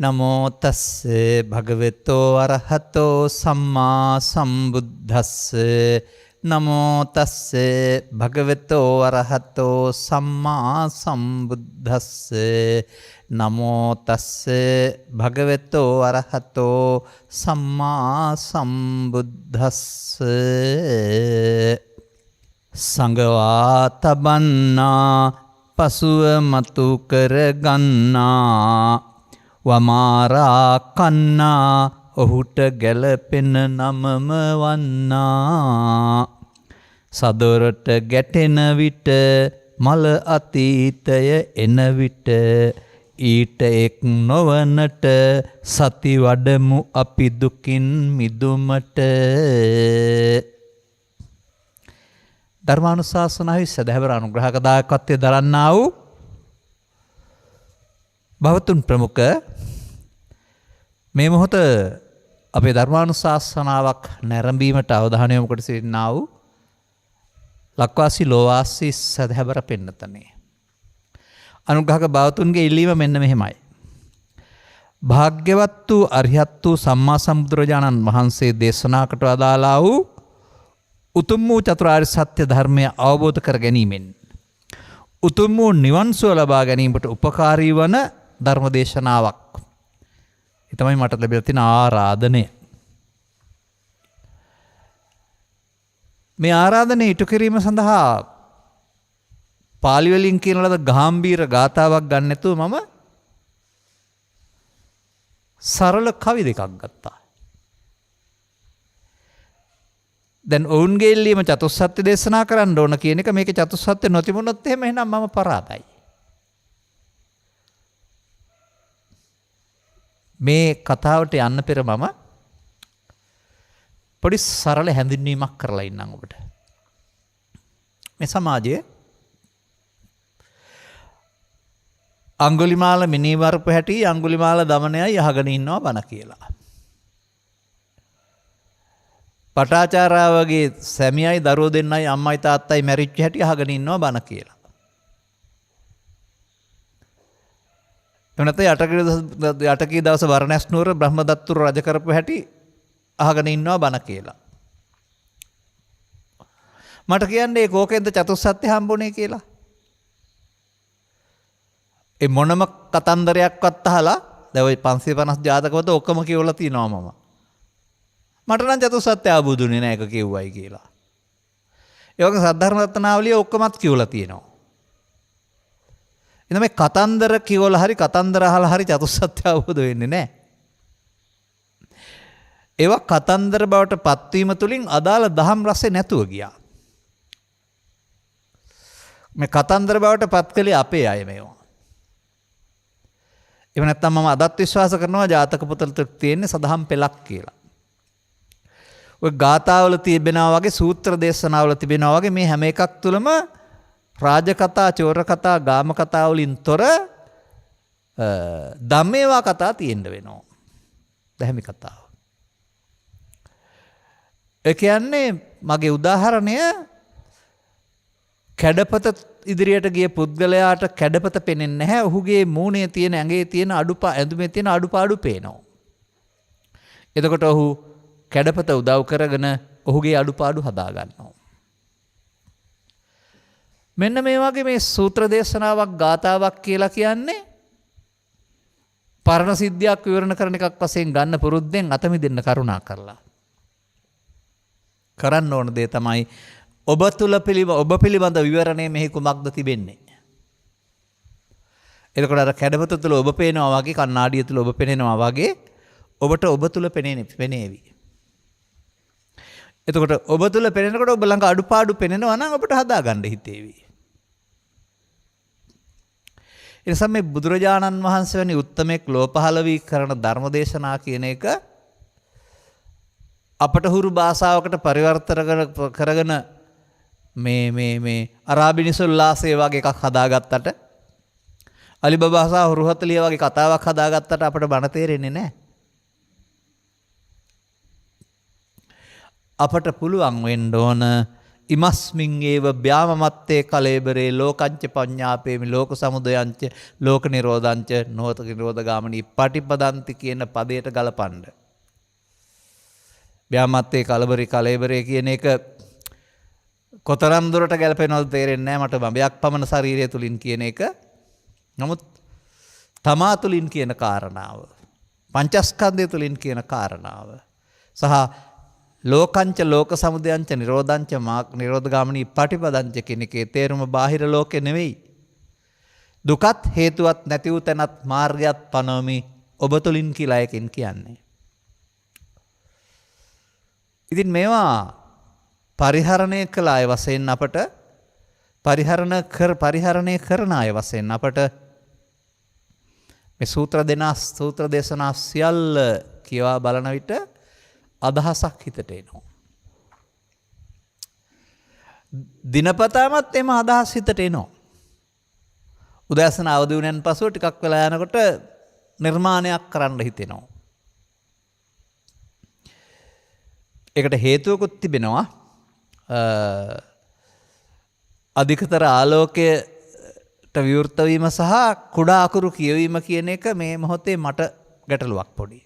නමෝ තස්සේ භගවතෝ අරහතෝ සම්මා සම්බුද්දස්සේ නමෝ තස්සේ භගවතෝ අරහතෝ සම්මා සම්බුද්දස්සේ නමෝ තස්සේ භගවතෝ අරහතෝ සම්මා සම්බුද්දස්සේ සංඝවා තබන්නා පසුව මතු කර ගන්නා වමාරා කන්නා ඔහුට ගැලපෙන නමම වන්නා සදොරට ගැටෙන විට මල අතීතය එන විට ඊට එක් නොවනට සති වඩමු අපි දුකින් මිදුමට. ධර්මානුශාසනාවේ සදහැවර අනුග්‍රහක දායකත්වය දරන්නා වූ භවතුන් ප්‍රමුඛ මේ මොහොත අපේ ධර්මානුශාසනාවක් නැරඹීමට අවධානය යොමු කොට සිටිනා වූ ලක්වාසී ලෝවාසී සදහැවර පින්නතනේ අනුග්‍රහක භවතුන්ගේ ඉල්ලීම මෙන්න මෙහෙමයි. භාග්‍යවත් වූ අරිහත් වූ සම්මා සම්බුදුරජාණන් වහන්සේ දේශනා කොට අදාළා වූ උතුම් වූ චතුරාර්ය සත්‍ය ධර්මය අවබෝධ කර ගැනීමෙන් උතුම් වූ නිවන් සුව ලබා ගැනීමට උපකාරී වන ධර්ම දේශනාවක්. ඒ තමයි මට ලැබිලා තියෙන ආරාධනය. මේ ආරාධනය ඉටු කිරීම සඳහා පාලි වලින් කියන ලද ගාම්භීර ගාථාවක් ගන්න නැතුව මම සරල කවි දෙකක් ගත්තා. දැන් ඔවුන්ගේ ඉල්ලීම චතුස්සත්‍ය දේශනා කරන්න ඕන කියන එක මේකේ චතුස්සත්‍ය නොතිබුණොත් එහෙම මම පරාදයි. මේ කතාවට යන්න පෙර මම පොඩි සරල හැඳින්වීමක් කරලා ඉන්නම් ඔබට. මේ සමාජයේ අඟුලිමාල මිනිවරප හැටි අඟුලිමාල දමනයයි අහගෙන ඉන්නවා බණ කියලා. පටාචාරාවගේ සැමියයි දරුවෝ දෙන්නයි අම්මයි තාත්තයි මැරිච්ච හැටි අහගෙන ඉන්නවා බණ කියලා. එවනත යටකී දවස වරණැස් නුවර බ්‍රහ්මදත්තුර රජ කරපු හැටි අහගෙන ඉන්නවා බණ කියලා. මට කියන්නේ කෝකෙන්ද චතුස්සත්‍ය හම්බුනේ කියලා. ඒ මොනම කතන්දරයක්වත් අහලා දැන් ওই 550 ජාතකවල ඔක්කොම කියවලා තිනවා මම. මට නම් චතුස්සත්‍ය අවබෝධුනේ නැහැ ඒක කිව්වයි කියලා. ඒ වගේ සද්ධර්ම රත්නාවලිය ඔක්කොමත් කියවලා තියෙනවා. එන මේ කතන්දර කියවලා හරි කතන්දර අහලා හරි චතුස්සත්‍ය අවබෝධ වෙන්නේ නැහැ. ඒවා කතන්දර බවට පත්වීම තුළින් අදාළ දහම් රසය නැතුව ගියා. මේ කතන්දර බවට පත් කළේ අපේ අය මේවා. එහෙම නැත්නම් මම අදත් විශ්වාස කරනවා ජාතක පොතවල තියෙන්නේ සදහම් පෙළක් කියලා. ඔය ගාථාවල තිබෙනවා වගේ සූත්‍ර දේශනාවල තිබෙනවා වගේ මේ හැම එකක් තුළම රාජකතා, චෝර කතා, ගාම කතා වලින් තොර ධම්මේවා කතා තියෙන්න වෙනවා. දැහැමි කතාව. ඒ කියන්නේ මගේ උදාහරණය කැඩපත ඉදිරියට ගිය පුද්ගලයාට කැඩපත පේන්නේ නැහැ. ඔහුගේ මූණේ තියෙන ඇඟේ තියෙන ඇඳුමේ තියෙන අඩුපාඩු පේනවා. එතකොට ඔහු කැඩපත උදව් කරගෙන ඔහුගේ අඩුපාඩු හදා ගන්නවා. මෙන්න මේ වගේ මේ සූත්‍ර දේශනාවක් ගාථාවක් කියලා කියන්නේ පරණ සිද්ධියක් විවරණ කරන එකක් වශයෙන් ගන්න පුරුද්දෙන් අත මිදෙන්න කරුණා කරලා. කරන්න ඕන දේ තමයි ඔබ පිළිබඳ විවරණය මෙහි කුමක්ද තිබෙන්නේ. එතකොට අර කැඩපත තුළ ඔබ පේනවා වගේ කණ්ණාඩිය තුළ ඔබ පෙනෙනවා වගේ ඔබට ඔබ තුළ පෙනේවි. එතකොට ඔබ තුළ පෙනෙනකොට ඔබ ළඟ අඩුපාඩු පෙනෙනවා නම් ඔබට හදාගන්න හිතේවි. ඒ නිසා මේ බුදුරජාණන් වහන්සේ වැනි උත්තමෙක් ලෝ පහළ වී කරන ධර්ම දේශනා කියන එක අපට හුරු භාෂාවකට පරිවර්තන කරගෙන මේ අරාබිනිසුල්ලාසේ වගේ එකක් හදාගත්තට අලිබබා සහ හුරුහතලිය වගේ කතාවක් හදාගත්තට අපට බණ තේරෙන්නේ නැහැ. අපට පුළුවන් වෙන්න ඕන ඉමස්මින් ඒව ව්‍යාමමත්තේ කලේබරේ ලෝකංච පඤ්ඤාපේමි ලෝක සමුදයංච ලෝක නිරෝධංච නොහත නිරෝධ ගාමිනී පටිපදන්ති කියන පදයට ගලපන්න. ව්‍යාමත්තේ කලේබරේ කියන එක කොතරම් දුරට ගැලපෙනවද තේරෙන්නේ නැහැ මට. බඹයක් පමණ ශරීරය තුලින් කියන එක. නමුත් තමා තුලින් කියන කාරණාව, පංචස්කන්ධය තුලින් කියන කාරණාව සහ ලෝකංච ලෝක සමුදයංච නිරෝධංච නිරෝධගාමිනී පටිපදංච කියන එකේ තේරුම බාහිර ලෝකේ නෙවෙයි. දුකත් හේතුවත් නැති වූ තැනත් මාර්ගයත් පනවමි ඔබ තුලින් කියලා එකෙන් කියන්නේ. ඉතින් මේවා පරිහරණය කළ අය වශයෙන් අපට පරිහරණය කරන අය වශයෙන් අපට මේ සූත්‍ර දේශනා සියල්ල කියවා බලන විට අදහසක් හිතට එනවා. දිනපතාමත් එම අදහස් හිතට එනවා. උදෑසන අවදි වුණෙන් පසුව ටිකක් වෙලා යනකොට නිර්මාණයක් කරන්න හිතෙනවා. ඒකට හේතුවකුත් තිබෙනවා. අධිකතර ආලෝකයට විවෘත වීම සහ කුඩා අකුරු කියවීම කියන එක මේ මොහොතේ මට ගැටලුවක් පොඩි.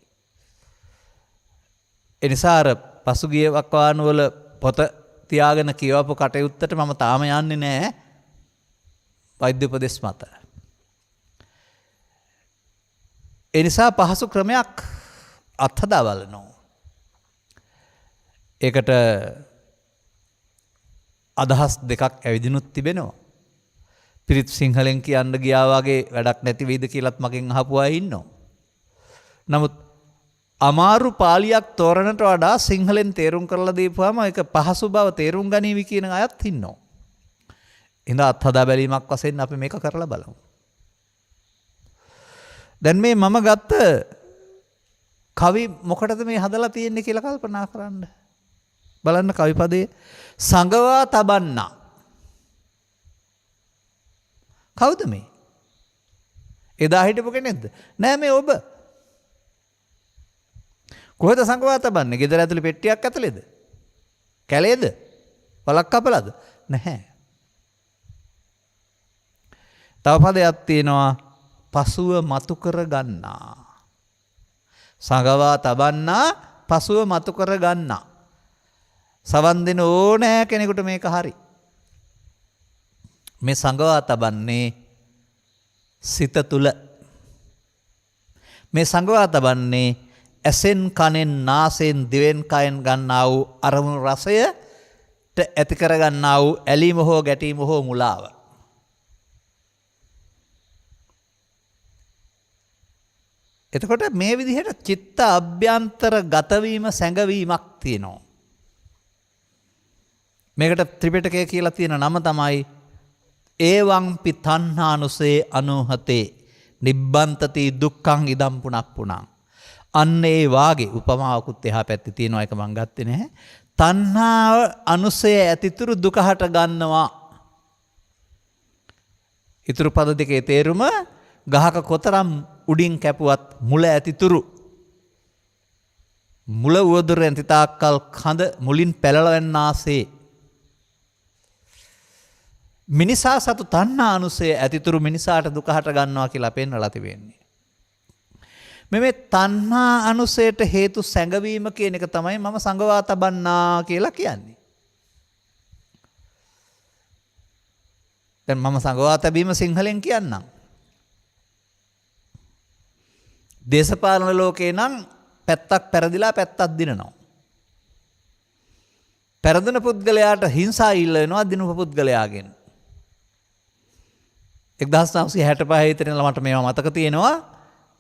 එනිසා අර පසුගිය වකවානුවල පොත තියාගෙන කියවපු කටයුත්තට මම තාම යන්නේ නැහැ වෛද්‍ය උපදෙස් මත. එනිසා පහසු ක්‍රමයක් අත්හදා බලනවා. ඒකට අදහස් දෙකක් ඇවිදිනුත් තිබෙනවා. පිරිත් සිංහලෙන් කියන්න ගියා වගේ වැඩක් නැති වෙයිද කියලාත් මගෙන් අහපු අය ඉන්නවා. නමුත් අමාරු පාලියක් තෝරනට වඩා සිංහලෙන් තේරුම් කරලා දීපුවාම ඒක පහසු බව තේරුම් ගනීවි කියන අයත් ඉන්නවා. ඉඳ අත්හදා බැලීමක් වශයෙන් අපි මේක කරලා බලමු. දැන් මේ මම ගත්ත කවි මොකටද මේ හදලා තියෙන්නේ කියලා කල්පනා කරන්න. බලන්න කවිපදයේ සංගවා තබන්නා. කවුද මේ? එදා හිටපු කෙනෙක්ද? නෑ මේ ඔබ. කොහෙද සංගවා තබන්නේ? ගෙදර ඇතුලේ පෙට්ටියක් ඇතුලේද? කැලේද? පලක් කපලාද? නැහැ. තව පදයක් තියෙනවා පසුව මතු කර ගන්නා. සංගවා තබන්නා පසුව මතු කර ගන්නා. සවන් දෙන ඕනෑ කෙනෙකුට මේක හරි. මේ සංගවා තබන්නේ සිත තුල. මේ සංගවා තබන්නේ ඇසෙන් කනෙන් නාසයෙන් දිවෙන් කයෙන් ගන්නා වූ අරමුණු රසයට ඇති කර ගන්නා වූ ඇලීම හෝ ගැටීම හෝ මුලාව. එතකොට මේ විදිහට චිත්ත අභ්‍යන්තර ගතවීම සැඟවීමක් තියෙනවා. මේකට ත්‍රිපිටකය කියලා තියෙන නම තමයි ඒවංපි තණ්හානුසේ අනුහතේ නිබ්බන්තති දුක්ඛං ඉදම් පුනප්පුනං. අන්න ඒ වාගේ උපමාවකුත් එහා පැත්තේ තියෙනවා. ඒක මං ගත්තේ නැහැ. තණ්හාව අනුසය ඇතිතුරු දුක හට ගන්නවා. ඊතුරු පද දෙකේ තේරුම ගහක කොතරම් උඩින් කැපුවත් මුල ඇතිතුරු මුල උවදුර ඇති තාක්කල් කඳ මුලින් පැලලවන්නාසේ මිනිසා සතු තණ්හා අනුසය ඇතිතුරු මිනිසාට දුක හට ගන්නවා කියලා පෙන්වලා තිබෙන්නේ. මේ තණ්හා අනුසයට හේතු සැඟවීම කියන එක තමයි මම සංගවා තබන්නා කියලා කියන්නේ. දැන් මම සංගවා තැබීම සිංහලෙන් කියන්නම්. දේශපාලන ලෝකේ නම් පැත්තක් පෙරදිලා පැත්තක් දිනනවා. පෙරදෙන පුද්ගලයාට හිංසා ඉල්ල වෙනවා දිනුපු පුද්ගලයාගෙන්. 1965 ඉතිරෙලා මට මේවා මතක තියෙනවා.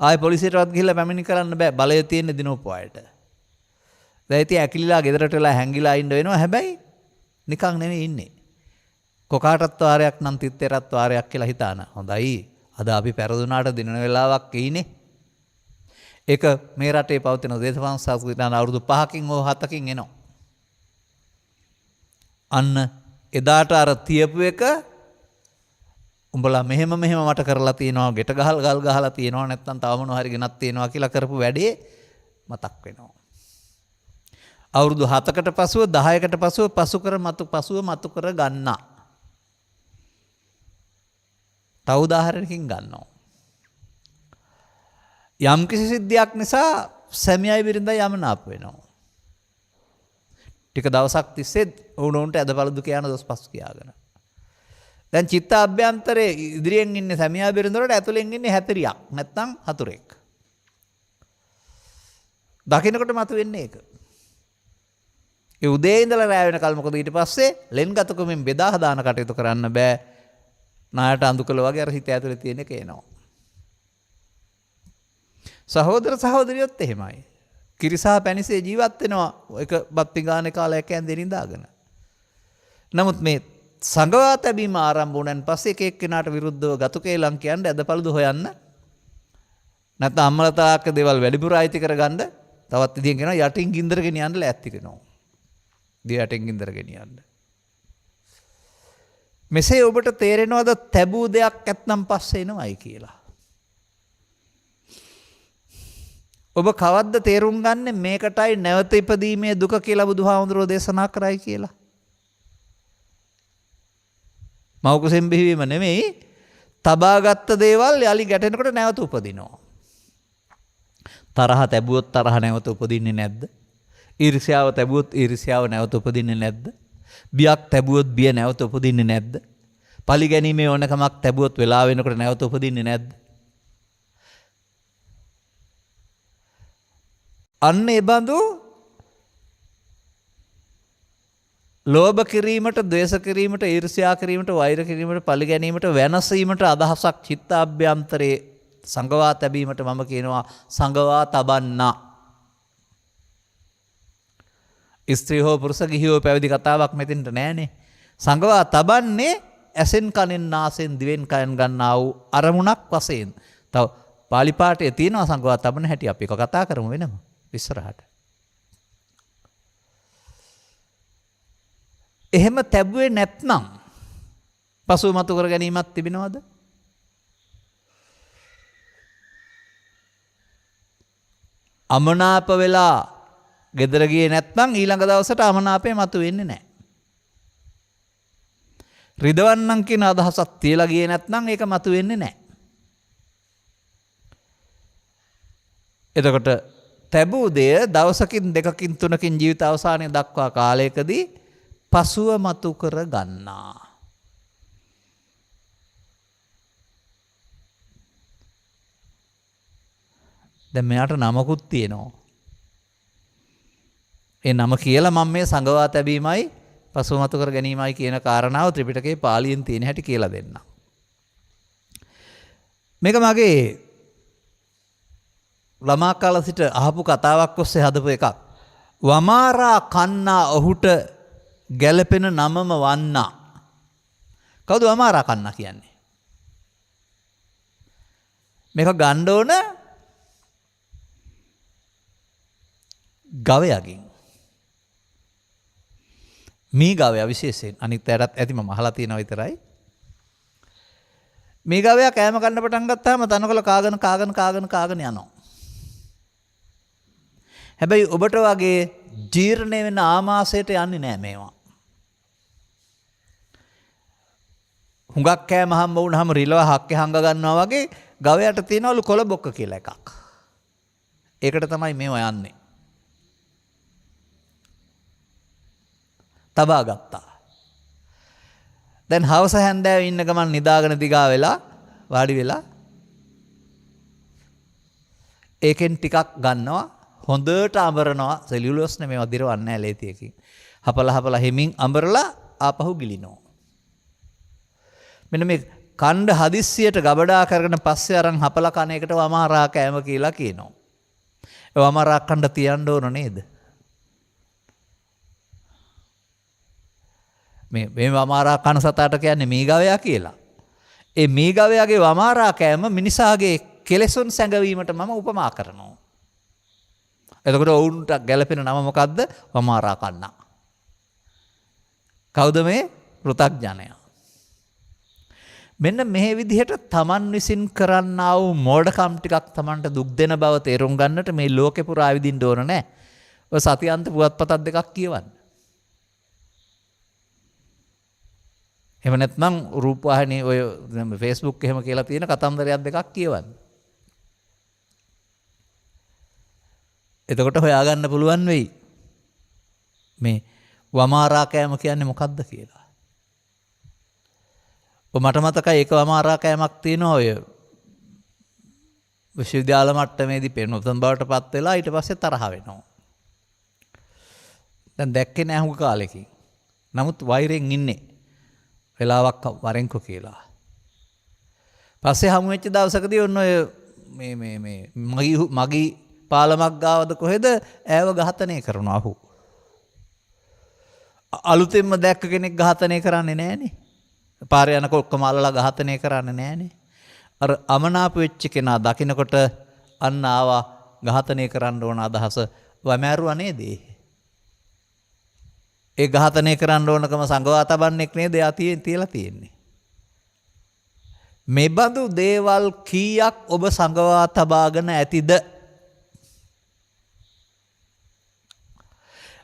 ආයෙ පොලිසියටවත් ගිහිල්ලා පැමිණි කරන්න බෑ. බලය තියෙන දිනුපු අයට. දැන් ඉතින් ඇකිලිලා ගෙදරට වෙලා හැංගිලා ඉන්න වෙනවා. හැබැයි නිකන් නෙමෙයි ඉන්නේ. කොකාටත් වාරයක් නම් තිත්තරත් වාරයක් කියලා හිතාන. හොඳයි. අද අපි පෙරදුනාට දිනන වෙලාවක් ඉන්නේ. ඒක මේ රටේ පවතින දේශපාලන සංස්කෘතියන අවුරුදු 5කින් හෝ 7කින් එනවා. අන්න එදාට අර තියපු එක උඹලා මෙහෙම මට කරලා තියෙනවා, ගෙට ගල් ගහලා තියෙනවා, නැත්නම් තව මොනවා හරි ගෙනත් තියෙනවා කියලා කරපු වැඩේ මතක් වෙනවා. අවුරුදු 7කට පසුව 10කට පසුව පසුව මතු කර ගන්නා. තව උදාහරණකින් ගන්නවා. යම් කිසි සිද්ධියක් නිසා සැමියායි බිරිඳයි යමනාප වෙනවා. ටික දවසක් තිස්සේ ඔවුන්ට ඇදපළදු කියන දොස් පසු කියාගෙන. දැන් චිත්ත අභ්‍යන්තරයේ ඉදිරියෙන් ඉන්නේ සැමියා බිරිඳ වලට ඇතුලෙන් ඉන්නේ හැතරියක් නැත්නම් හතුරෙක්. දකින්නකොට මතුවෙන්නේ ඒක. ඒ උදේ ඉඳලා රැ වෙනකල් මොකද ඊට පස්සේ ලෙන්ගතකමෙන් බෙදා හදාන කටයුතු කරන්න බෑ. නායට අඳුකල වගේ අර හිත ඇතුලේ තියෙන එක එනවා. සහෝදර සහෝදරියොත් එහෙමයි. කිරිසා පැණිසේ ජීවත් වෙනවා එක බත් පිඟානේ කාලා එක ඇඳෙන් ඉඳාගෙන. නමුත් මේ සංගවා තැබීම ආරම්භ වුණාන් පස්සේ එක එක්කෙනාට විරුද්ධව ගතු කේලම් කියන්නේ ඇදපළදු හොයන්න. නැත්නම් අම්මලා තාක්ක දේවල් වැඩිපුර අයිති කරගන්න තවත් ඉදින් කියනවා යටින් ගින්දර ගෙනියන්න ලෑස්ති කරනවා. දී යටින් ගින්දර ගෙනියන්න. මෙසේ ඔබට තේරෙනවද තැබූ දෙයක් ඇත්නම් පස්සේ එනවයි කියලා. ඔබ කවද්ද තේරුම් ගන්නේ මේකටයි නැවත ඉපදීමේ දුක කියලා බුදුහාමුදුරුවෝ දේශනා කරයි කියලා. මව්කුසෙන් බිහිවීම නෙමෙයි තබාගත්ත දේවල් යලි ගැටෙනකොට නැවත උපදිනවා. තරහ තැබුවොත් තරහ නැවත උපදින්නේ නැද්ද? ඊර්ෂ්‍යාව තැබුවොත් ඊර්ෂ්‍යාව නැවත උපදින්නේ නැද්ද? බියක් තැබුවොත් බිය නැවත උපදින්නේ නැද්ද? පරිගැනීමේ ඕනකමක් තැබුවොත් වෙලා වෙනකොට නැවත උපදින්නේ නැද්ද? අන්න ඒ බඳු ලෝභ කිරීමට, ද්වේෂ කිරීමට, ඊර්ෂ්‍යා කිරීමට, වෛර කිරීමට, පරිගැනීමට, වෙනසීමට අදහසක් චිත්තාභ්‍යන්තරේ සංගවා තැබීමට මම කියනවා සංගවා තබන්නා. ස්ත්‍රී හෝ පුරුෂ ගිහි හෝ පැවිදි කතාවක් මෙතෙන්ට නෑනේ. සංගවා තබන්නේ ඇසෙන් කනෙන් නාසයෙන් දිවෙන් කයෙන් ගන්නා වූ අරමුණක් වශයෙන්. තව පාලි පාඨයේ තියෙනවා සංගවා තබන හැටි අපි එක කතා කරමු වෙනම ඉස්සරහට. එහෙම තැබුවේ නැත්නම් පසුව මතු කර ගැනීමක් තිබෙනවද? අමනාප වෙලා ගෙදර ගියේ නැත්නම් ඊළඟ දවසට අමනාපේ මතු වෙන්නේ නැහැ. රිදවන්නම් කියන අදහසක් තියලා ගියේ නැත්නම් ඒක මතු වෙන්නේ නැහැ. එතකොට තැබූ දෙය දවසකින් දෙකකින් තුනකින් ජීවිත අවසානයේ දක්වා කාලයකදී පසුව මතු කර ගන්නා. දැන් මෙයාට නමකුත් තියෙනවා. ඒ නම කියලා මම මේ සංගවා තැබීමයි පසුව මතු කර ගැනීමයි කියන කාරණාව ත්‍රිපිටකයේ පාලියෙන් තියෙන හැටි කියලා දෙන්න. මේක මගේ ළමා කාලේ සිට අහපු කතාවක් ඔස්සේ හදපු එකක්. වමාරා කන්නා ඔහුට ගැළපෙන නමම වන්නා. කවුද වමාරා කන්නා කියන්නේ? මේක ගන්න ඕන ගවයාගෙන්. මේ ගවයා විශේෂයෙන් අනිත් ඇටත් ඇති මම අහලා තියෙනවා විතරයි. මේ ගවයා කෑම කන්න පටන් ගත්තාම තනකොළ කාගෙන යනවා. හැබැයි ඔබට වගේ ජීර්ණය වෙන ආමාශයට යන්නේ නැහැ මේවා. හුඟක් කෑම හම්බ වුණාම රිලව හක්කේ හංග ගන්නවා වගේ ගවයාට තියනවලු කොළ බොක්ක කියලා එකක්. ඒකට තමයි මේවා යන්නේ. තබා ගත්තා. දැන් හවස හැන්දෑවේ ඉන්න ගමන් නිදාගෙන දිගා වෙලා වාඩි වෙලා ඒකෙන් ටිකක් ගන්නවා හොඳට අඹරනවා. සෙලියුලෝස් නෙමෙයි වදිරවන්නේ නැහැ ලේතියකින්. හපලා හිමින් අඹරලා ආපහු ගිලිනවා. මෙන්න මේ කණ්ඩ හදිස්සියට ගබඩා කරගෙන පස්සේ අරන් හපලා කන එකට වමාරා කෑම කියලා කියනවා. ඒ වමාරා කණ්ඩ තියන්න ඕන නේද? මේ වමාරා කන සතාට කියන්නේ මීගවයා කියලා. ඒ මීගවයාගේ වමාරා කෑම මිනිසාගේ කෙලෙසුන් සැඟවීමට මම උපමා කරනවා. එතකොට ඔවුන්ට ගැළපෙන නම මොකද්ද? වමාරා කන්නා. කවුද මේ? පෘථග්ජනයා. මෙන්න මේ විදිහට තමන් විසින් කරන්නා වූ මෝඩකම් ටිකක් තමන්ට දුක් දෙන බව තේරුම් ගන්නට මේ ලෝකේ පුරා විදින්න ඕන නෑ. ඔය සතියන්ත පුවත්පතක් දෙකක් කියවන්න. එහෙම නැත්නම් රූපවාහිනී ඔය Facebook එහෙම කියලා තියෙන කතන්දරයක් දෙකක් කියවන්න. එතකොට හොයාගන්න පුළුවන් වෙයි මේ වමාරා කෑම කියන්නේ මොකක්ද කියලා. මට මතකයි ඒක වමාරා කෑමක් තියෙනවා ඔය විශ්වවිද්‍යාල මට්ටමේදී පෙනුතන් බවට පත් වෙලා ඊට පස්සේ තරහ වෙනවා. දැන් දැක්කේ නෑ හුඟ කාලෙකින්. නමුත් වෛරයෙන් ඉන්නේ. වෙලාවක් වරෙන්කෝ කියලා. පස්සේ හමු වෙච්ච දවසකදී ඔන්න ඔය මේ මගී පාලමක් ගාවද කොහෙද ඈව ඝාතනය කරනවා අහු. අලුතෙන්ම දැක්ක කෙනෙක් ඝාතනය කරන්නේ නෑනේ. පාරේ යනකොට ඔක්කොම අල්ලලා ඝාතනය කරන්නේ නෑනේ. අර අමනාප වෙච්ච කෙනා දකින්නකොට අන්න ආවා ඝාතනය කරන්න ඕන අදහස වමෑරුවා නේද? ඒ ඝාතනය කරන්න ඕනකම සංගවා තබන්නෙක් නේද එයා තියලා තියෙන්නේ. මේ බඳු දේවල් කීයක් ඔබ සංගවා තබාගෙන ඇතිද?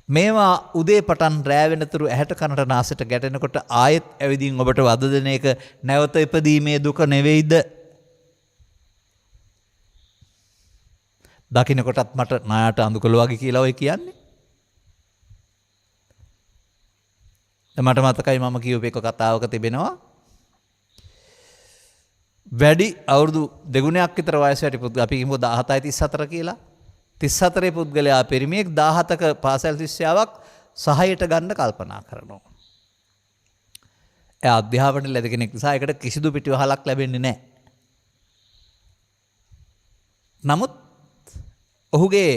මේවා උදේ පටන් රෑ වෙනතුරු ඇහැට කනට නාසයට ගැටෙනකොට ආයෙත් ඇවිදින් ඔබට වද දෙන එක නැවත ඉපදීමේ දුක නෙවෙයිද? දකින්නකොටත් මට නායට අඳුකල වගේ කියලා ඔය කියන්නේ. මට මතකයි මම කියූප එක කතාවක තිබෙනවා. වැඩි අවුරුදු දෙගුණයක් විතර වයස වැඩි පුද්ගලයා අපි කිව්ව 17යි 34 කියලා. 34 පුද්ගලයා පිරිමියෙක් 17ක පාසල් ශිෂ්‍යාවක් සහයට ගන්න කල්පනා කරනවා. ඒ අධ්‍යාපන ලැබ කෙනෙක් නිසා ඒකට කිසිදු පිටිවහලක් ලැබෙන්නේ නැහැ. නමුත් ඔහුගේ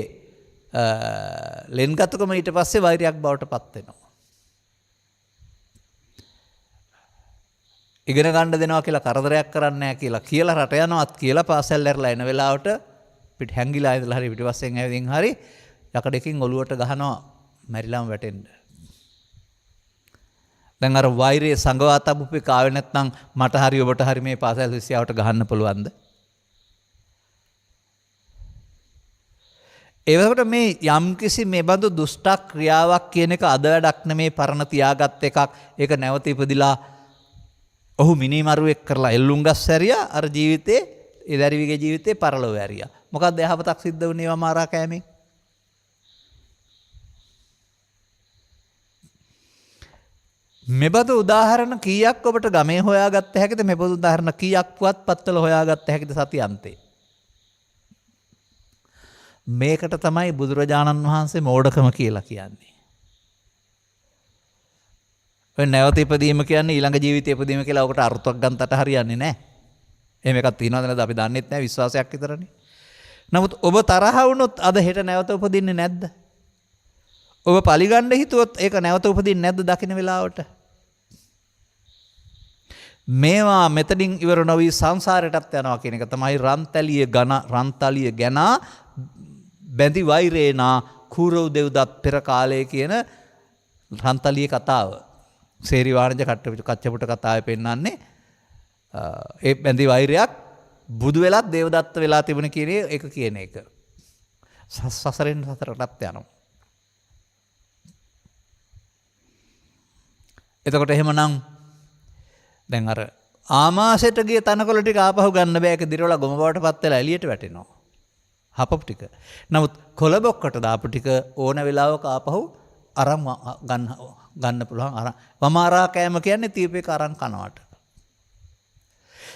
ලෙන්ගතුකම ඊට පස්සේ වෛරයක් බවට පත් වෙනවා. ඉගෙන ගන්න දෙනවා කියලා කරදරයක් කරන්නේ නැහැ කියලා රට යනවත් කියලා පාසල් ඇරලා එන වෙලාවට පිට හැංගිලා ඉඳලා හරි පිටිපස්සෙන් ඇවිදින් හරි යකඩකින් ඔලුවට ගහනවා මැරිලාම වැටෙන්න. දැන් අර වෛරයේ සංගවා තබුපේ කාවේ නැත්නම් මට හරි ඔබට හරි මේ පාසල් ශිෂ්‍යයාට ගහන්න පුළුවන්ද? ඒවකට මේ යම්කිසි මේ බඳු දුෂ්ට ක්‍රියාවක් කියන එක අද වැඩක් නෙමේ පරණ තියාගත් එකක්. ඒක නැවත ඉපදිලා ඔහු මිනිමරුවෙක් කරලා එල්ලුම් ගස් ඇරියා අර ජීවිතේ ඒ දැරිවිගේ ජීවිතේ පරලොව ඇරියා. මොකක්ද යහපතක් සිද්ධ වුණේ වමාරා කෑමෙන්? මෙබඳු උදාහරණ කීයක් ඔබට ගමේ හොයාගත්ත හැකිද? මෙබඳු උදාහරණ කීයක් පුවත්පත්වල හොයාගත්ත හැකිද සතියන්තේ? මේකට තමයි බුදුරජාණන් වහන්සේ මෝඩකම කියලා කියන්නේ. ඔය නැවත ඉපදීම කියන්නේ ඊළඟ ජීවිතේ ඉපදීම කියලා ඔකට අර්ථයක් ගන්නට හරියන්නේ නැහැ. එහෙම එකක් තියෙනවද නැද්ද අපි දන්නෙත් නැහැ විශ්වාසයක් විතරනේ. නමුත් ඔබ තරහ වුණොත් අද හෙට නැවත උපදින්නේ නැද්ද? ඔබ පරිගන්න හිතුවොත් ඒක නැවත උපදින්නේ නැද්ද දකින්න වෙලාවට? මේවා මෙතනින් ඉවර නොවි සංසාරයටත් යනවා කියන එක තමයි රන්තලිය ගැන බැඳි වෛරේනා කූරව් දෙව්දත් පෙර කාලයේ කියන රන්තලිය කතාව. සේරි වාණිජ කච්චපුට කතාවේ පෙන්නන්නේ ඒ බැඳි වෛරයක් බුදු වෙලත් දේවදත්ත වෙලා තිබුණ කියන එක. සසරෙන් සතරටත් යනවා. එතකොට එහෙමනම් දැන් අර ආමාශයට ගිය තනකොළ ටික ආපහු ගන්න බෑ. ඒක දිරවලා ගොම බවට පත් වෙලා එළියට වැටෙනවා. හපපු ටික. නමුත් කොළ බොක්කට දාපු ටික ඕන වෙලාවක ආපහු අරන් ගන්න පුළුවන්. අරන් වමාරා කෑම කියන්නේ තීපේක අරන් කනවට.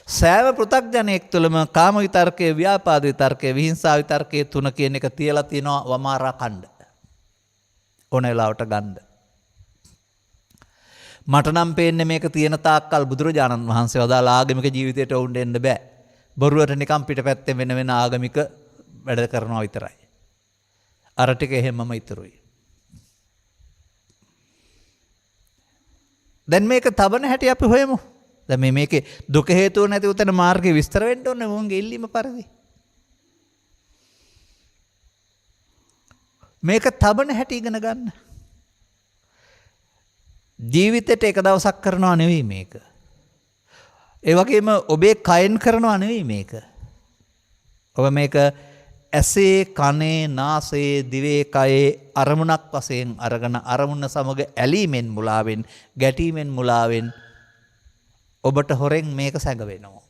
සෑම පෘථග්ජනයෙක් තුළම කාම විතර්කයේ, ව්‍යාපාද විතර්කයේ, විහිංසා විතර්කයේ තුන කියන එක තියලා තියෙනවා වමාරා කණ්ඩ. ඕන වෙලාවට ගන්න. මට නම් පේන්නේ මේක තියෙන තාක්කල් බුදුරජාණන් වහන්සේ වදාළ ආගමික ජීවිතයට වුන් දෙන්න බෑ. බොරුවට නිකම් පිටපැත්තෙන් වෙන ආගමික වැඩ කරනවා විතරයි. අර ටික එහෙමම ඉතුරුයි. දැන් මේක තබන හැටි අපි හොයමු. දැන් මේකේ දුක හේතුව නැති උතන මාර්ගේ විස්තර වෙන්න ඕනේ මොන්ගේ ඉල්ලීම පරිදි. මේක තබන හැටි ඉගෙන ගන්න. ජීවිතේට එක දවසක් කරනවා නෙවෙයි මේක. ඒ වගේම ඔබේ කයෙන් කරනවා නෙවෙයි මේක. ඔබ මේක ඇසේ කනේ නාසයේ දිවේ කයේ අරමුණක් වශයෙන් අරගෙන අරමුණ සමග ඇලීමෙන් මුලාවෙන් ගැටීමෙන් මුලාවෙන් ඔබට හොරෙන් මේක සැඟවෙනවා.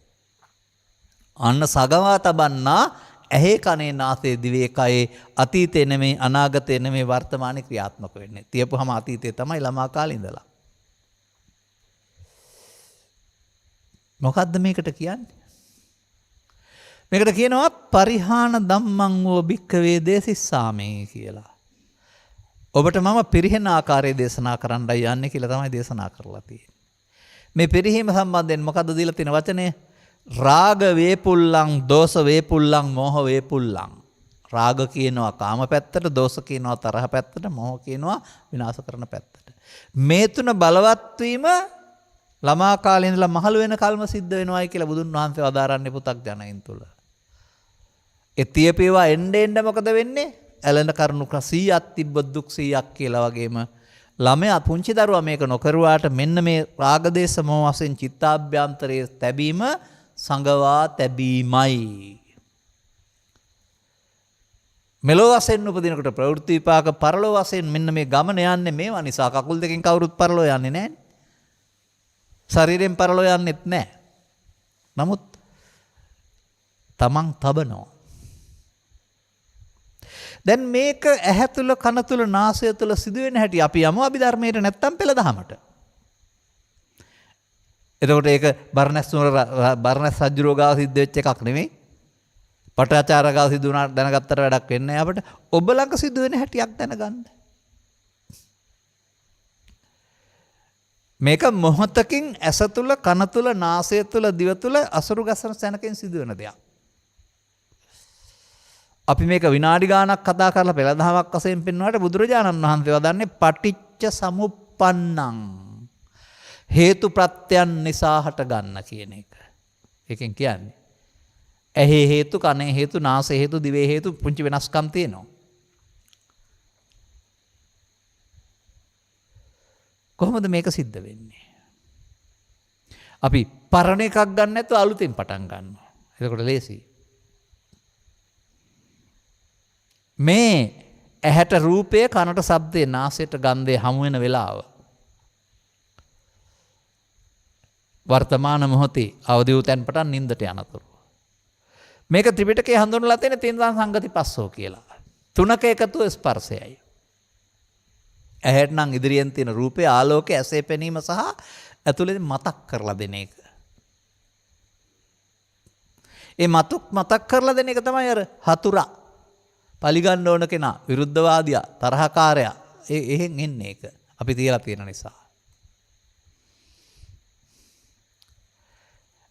අන්න සගවා තබන්නා ඇහි කනේ නාසයේ දිවේ කයේ අතීතේ නෙමේ අනාගතේ නෙමේ වර්තමානයේ ක්‍රියාත්මක වෙන්නේ. තියපුවම අතීතේ තමයි ළමා කාලේ ඉඳලා. මොකද්ද මේකට කියන්නේ? මේකට කියනවා පරිහාන ධම්මං වූ භික්ඛවේ දේසිස්සාමේ කියලා. ඔබට මම පිරිහෙන ආකාරයේ දේශනා කරන්නයි යන්නේ කියලා තමයි දේශනා කරලා තියෙන්නේ. මේ පිරිහීම සම්බන්ධයෙන් මොකද්ද දීලා තියෙන වචනේ? රාග වේපුල්ලං, දෝෂ වේපුල්ලං, මෝහ වේපුල්ලං. රාග කියනවා කාම පැත්තට, දෝෂ කියනවා තරහ පැත්තට, මෝහ කියනවා විනාශ කරන පැත්තට. මේ තුන බලවත් වීම ළමා කාලේ ඉඳලා මහලු වෙන කල්ම සිද්ධ වෙනවායි කියලා බුදුන් වහන්සේ වදාරන්නේ පුතග්ජනයින් තුල. ඒ තියපේවා එන්න එන්න මොකද වෙන්නේ? ඇලෙන කරුණු 100ක් තිබ්බොත් දුක් 100ක් කියලා වගේම ළමයා පුංචි දරුවා මේක නොකරුවාට මෙන්න මේ රාගදේශ මොහ වශයෙන් චිත්තාභ්‍යන්තරයේ තැබීම සංගවා තැබීමයි. මෙලෝ වශයෙන් උපදිනකොට ප්‍රවෘත්ති විපාක, පරලෝ වශයෙන් මෙන්න මේ ගමන යන්නේ මේවා නිසා. කකුල් දෙකෙන් කවුරුත් පරලෝ යන්නේ නැහැ. ශරීරයෙන් පරලෝ යන්නෙත් නැහැ. නමුත් තමන් තබනවා. දැන් මේක ඇහැ තුල, කන තුල, නාසය තුල සිදුවෙන හැටි අපි යමු අභිධර්මයට නැත්තම් පෙළ දහමට. එතකොට ඒක බර්ණස් රජුරෝ ගාව සිද්ධ වෙච්ච එකක් නෙමෙයි. පටාචාර ගාව සිදු වුණා දැනගත්තට වැඩක් වෙන්නේ නැහැ අපිට. ඔබ ළඟ සිදුවෙන හැටියක් දැනගන්න. මේක මොහොතකින් ඇස තුල, කන තුල, නාසය තුල, දිව තුල අසුරු ගසන සැනකින් සිදුවෙන දෙයක්. අපි මේක විනාඩි ගාණක් කතා කරලා පෙළදහමක් වශයෙන් පෙන්වුවාට බුදුරජාණන් වහන්සේ වදන්නේ පටිච්ච සමුප්පන්නං, හේතු ප්‍රත්‍යයන් නිසා හට ගන්න කියන එක. ඒකෙන් කියන්නේ ඇහි හේතු, කනේ හේතු, නාසයේ හේතු, දිවේ හේතු පුංචි වෙනස්කම් තියෙනවා. කොහොමද මේක සිද්ධ වෙන්නේ? අපි පරණ එකක් ගන්න නැතුව අලුතෙන් පටන් ගන්නවා. එතකොට ලේසි. මේ ඇහැට රූපය, කනට ශබ්දය, නාසයට ගන්ධය හමු වෙන වෙලාව වර්තමාන මොහොතේ අවදි වූ තැන් පටන් නින්දට යනතුරු. මේක ත්‍රිපිටකයේ හඳුන්වලා තියෙන තින්සං සංගති පස්සෝ කියලා. තුනක එකතුව ස්පර්ශයයි. ඇහැට නම් ඉදිරියෙන් තියෙන රූපේ, ආලෝකය, ඇසේ පෙනීම සහ ඇතුළේ මතක් කරලා දෙන එක. ඒ මතක් කරලා දෙන එක තමයි අර හතුරා, පලිගන්න ඕන කෙනා, විරුද්ධවාදියා, තරහකාරයා එහෙන් එන්නේ ඒක. අපි තියලා තියෙන නිසා.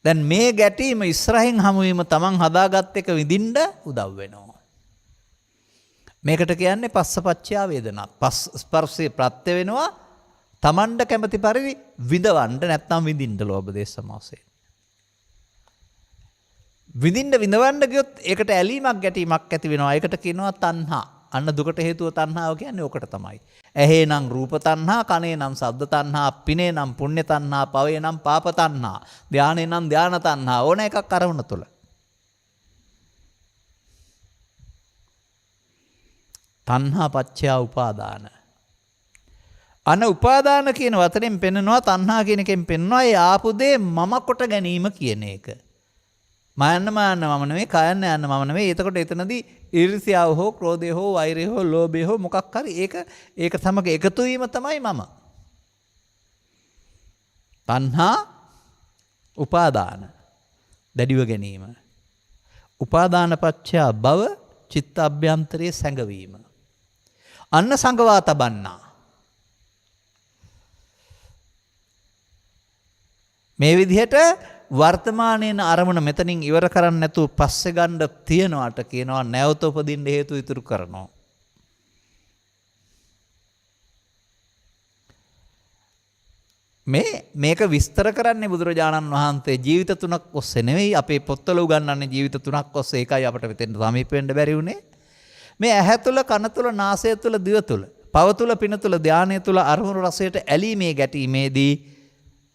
දැන් මේ ගැටීම ඉස්සරහින් හමුවීම තමන් හදාගත් එක විඳින්න උදව් වෙනවා. මේකට කියන්නේ පස්සපච්චයා වේදනා. ස්පර්ශයේ ප්‍රත්‍ය වෙනවා තමන්ට කැමති පරිදි විඳවන්න, නැත්නම් විඳින්න ලෝභ දේශ මොහසේ. විඳවන්න ගියොත් ඒකට ඇලීමක් ගැටීමක් ඇති වෙනවා. ඒකට කියනවා තණ්හා. අන්න දුකට හේතුව තණ්හාව කියන්නේ ඕකට තමයි. ඇහේ නම් රූප තණ්හා, කනේ නම් ශබ්ද තණ්හා, පිනේ නම් පුණ්‍ය තණ්හා, පවේ නම් පාප තණ්හා, ධානේ නම් ධාන තණ්හා. ඕන එකක් අරමුණ තුල. තණ්හා පච්චය උපාදාන. අන උපාදාන කියන වචනෙන් පෙන්නනවා, තණ්හා කියන එකෙන් පෙන්නනවා ඒ ආපු දේ මම කොට ගැනීම කියන එක. මම නෙමෙයි, කයන්න යන්න මම නෙමෙයි. එතකොට එතනදී ඊර්ෂ්‍යාව හෝ, ක්‍රෝධය හෝ, වෛරය හෝ, ලෝභය හෝ මොකක් හරි ඒක සමග එකතු වීම තමයි මම. තණ්හා උපාදාන, දැඩිව ගැනීම. උපාදාන පච්චය භව, චිත්ත අභ්‍යන්තරයේ සැඟවීම. අන්න සංගවා තබන්නා. මේ විදිහට වර්තමානයේන අරමුණ මෙතනින් ඉවර කරන්න නැතුව පස්සේ ගන්න තියනවාට කියනවා නැවත උපදින්න හේතු ඉතුරු කරනවා. මේක විස්තර කරන්නේ බුදුරජාණන් වහන්සේ ජීවිත 3ක් ඔස්සේ නෙවෙයි, අපේ පොත්වල උගන්වන්නේ ජීවිත 3ක් ඔස්සේ. ඒකයි අපිට මෙතෙන් සමීප වෙන්න බැරි වුනේ. මේ ඇහැ තුල, කන තුල, නාසය තුල, දිව තුල, පව තුල, පින තුල, ධානය තුල අරමුණු රසයට ඇලීමේ ගැටීමේදී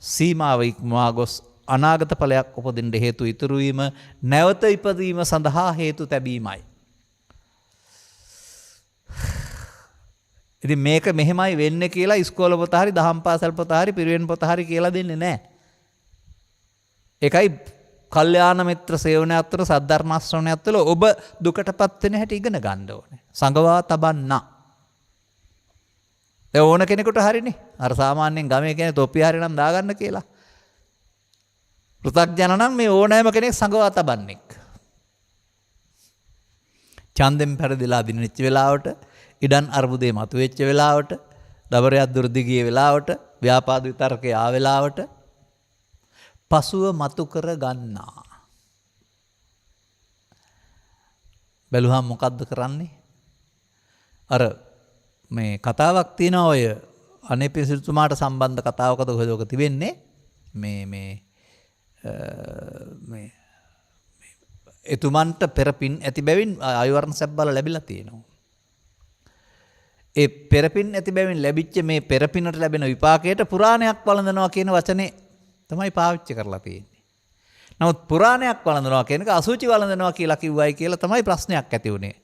සීමාව ඉක්මවා ගොස් අනාගත ඵලයක් උපදින්න හේතු ඉතුරු වීම, නැවත ඉපදීම සඳහා හේතු තැබීමයි. ඉතින් මේක මෙහෙමයි වෙන්නේ කියලා ඉස්කෝල පොත හරි දහම් පාසල් පොත හරි පිරිවෙන් පොත හරි කියලා දෙන්නේ නැහැ. ඒකයි කල්යාණ මිත්‍ර සේවනයත් තුළ සද්ධර්ම ශ්‍රවණයත් තුළ ඔබ දුකටපත් වෙන හැටි ඉගෙන ගන්න ඕනේ. සංගවා තබන්න. ඒ ඕන කෙනෙකුට හරිනේ. අර සාමාන්‍යයෙන් ගමේ කියන්නේ තොප්පිය හරි නම් දාගන්න කියලා. පෘථග්ජන නම් මේ ඕනෑම කෙනෙක් සංගවා තබන්නෙක්. ඡන්දෙන් පෙරදිලා දිනෙච්ච වෙලාවට, ඉඩන් අර්බුදේ මතුවෙච්ච වෙලාවට, දබරයක් දුර්දි ගිය වෙලාවට, ව්‍යාපාද විතර්කේ ආ වෙලාවට පසුව මතු කර ගන්නා. බැලුවහම මොකද්ද කරන්නේ? අර මේ කතාවක් තියෙනවා ඔය අනේපිසිතුමාට සම්බන්ධ කතාවකද කොහෙද ඔක තිබෙන්නේ? මේ එතුමන්ට පෙරපින් ඇති බැවින් ආයුර්ණ සැබ්බල ලැබිලා තියෙනවා. ඒ පෙරපින් ඇති බැවින් ලැබිච්ච මේ පෙරපිනට ලැබෙන විපාකයට පුරාණයක් වළඳනවා කියන වචනේ තමයි පාවිච්චි කරලා තියෙන්නේ. නමුත් පුරාණයක් වළඳනවා කියන එක අසුචි වළඳනවා කියලා කිව්වයි කියලා තමයි ප්‍රශ්නයක් ඇති වුණේ.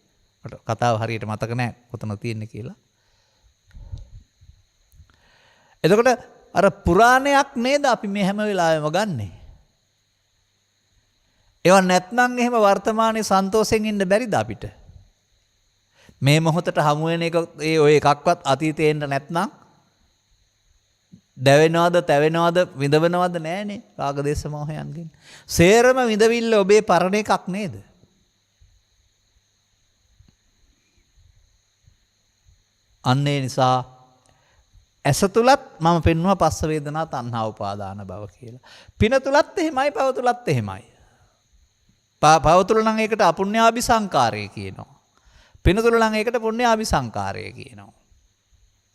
මට කතාව හරියට මතක නැහැ කොතන තියෙන්නේ කියලා. එතකොට අර පුරාණයක් නේද අපි මේ හැම වෙලාවෙම ගන්නෙ. ඒව නැත්නම් එහෙම වර්තමානයේ සන්තෝෂෙන් ඉන්න බැරිද අපිට? මේ මොහොතට හමු වෙන එක ඒ ඔය එකක්වත් අතීතේ එන්න නැත්නම් දැවෙනවද තැවෙනවද විඳවනවද නැහනේ රාග දේශ මොහයන්ගෙන්. සේරම විඳවිල්ල ඔබේ පරණ එකක් නේද? අන්න ඒ නිසා ඇස තුලත් මම පෙන්වුවා පස්ස වේදනා තණ්හා උපාදාන භව කියලා. පින තුලත් එහෙමයි පව තුලත් එහෙමයි. පව තුල නම් ඒකට අපුඤ්ඤාභි සංකාරය කියනවා. පින තුල නම් ඒකට පුඤ්ඤාභි සංකාරය කියනවා.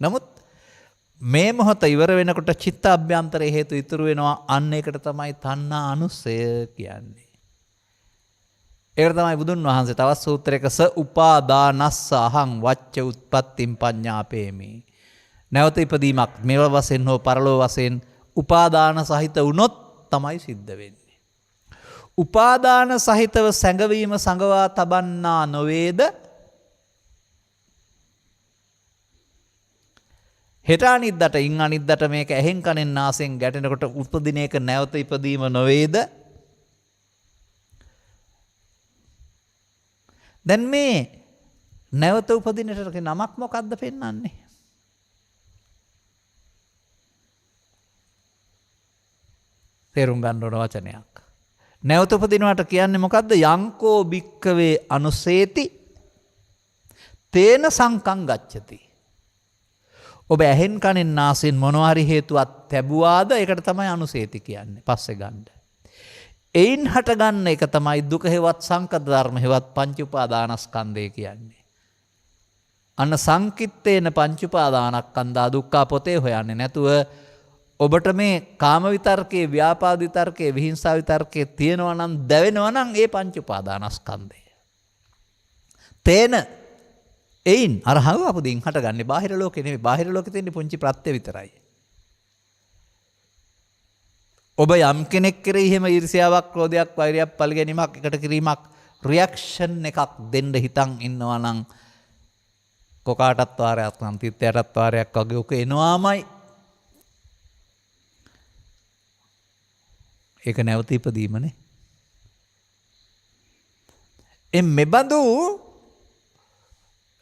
නමුත් මේ මොහොත ඉවර වෙනකොට චිත්ත අභ්‍යන්තරයේ හේතු ඉතුරු වෙනවා. අන්න ඒකට තමයි තණ්හා අනුසය කියන්නේ. ඒකට තමයි බුදුන් වහන්සේ තවත් සූත්‍රයක ස උපාදානස්ස අහං වච්ච උත්පත්තිම් පඤ්ඤාපේමි. නැවත ඉපදීමක් මෙව වශයෙන් හෝ පරලෝ වශයෙන් උපාදාන සහිත වුණොත් තමයි සිද්ධ වෙන්නේ. උපාදාන සහිතව සැඟවීම සංගවා තබන්නා නොවේද? හෙට අනිද්දට ඉන් අනිද්දට මේක ඇහෙන් කනෙන් නාසයෙන් ගැටෙනකොට උපදින එක නැවත ඉපදීම නොවේද? දැන් මේ නැවත උපදිනට නමක් මොකද්ද පෙන්වන්නේ? තේරුම් ගන්න ඕන වචනයක්. නැවත උපදිනවට කියන්නේ මොකද්ද? යංකෝ භික්කවේ අනුසේති තේන සංකං ගච්ඡති. ඔබ ඇහෙන් කනෙන් නාසයෙන් මොනවා හරි හේතුවක් ලැබුවාද ඒකට තමයි අනුසේති කියන්නේ. පස්සේ ගන්න. එයින් හටගන්න එක තමයි දුක හේවත් සංකත ධර්ම හේවත් පංච උපාදානස්කන්ධය කියන්නේ. අන්න සංකිට්ඨේන පංච උපාදානස්කන්ධා දුක්ඛ පොතේ හොයන්නේ නැතුව ඔබට මේ කාම විතර්කයේ ව්‍යාපාද විතර්කයේ විහිංසාව විතර්කයේ තියෙනවා නම් දැවෙනවා නම් ඒ පංච උපාදානස්කන්ධය. තේන එයින් අර හවපුදින් හටගන්නේ බාහිර ලෝකේ නෙමෙයි. බාහිර ලෝකෙ තියෙන්නේ පුංචි ප්‍රත්‍ය විතරයි. ඔබ යම් කෙනෙක් කෙරෙහි එහෙම ඊර්ෂ්‍යාවක්, ක්‍රෝධයක්, වෛරයක්, පරිගැනීමක් එකට කිරීමක් රියැක්ෂන් එකක් දෙන්න හිතන් ඉන්නවා නම් කොකාටත් වාරයක් නම් තිත්තයටත් වාරයක් වගේ ඔක එනවාමයි. ඒක නැවත ඉපදීමනේ. මෙබඳු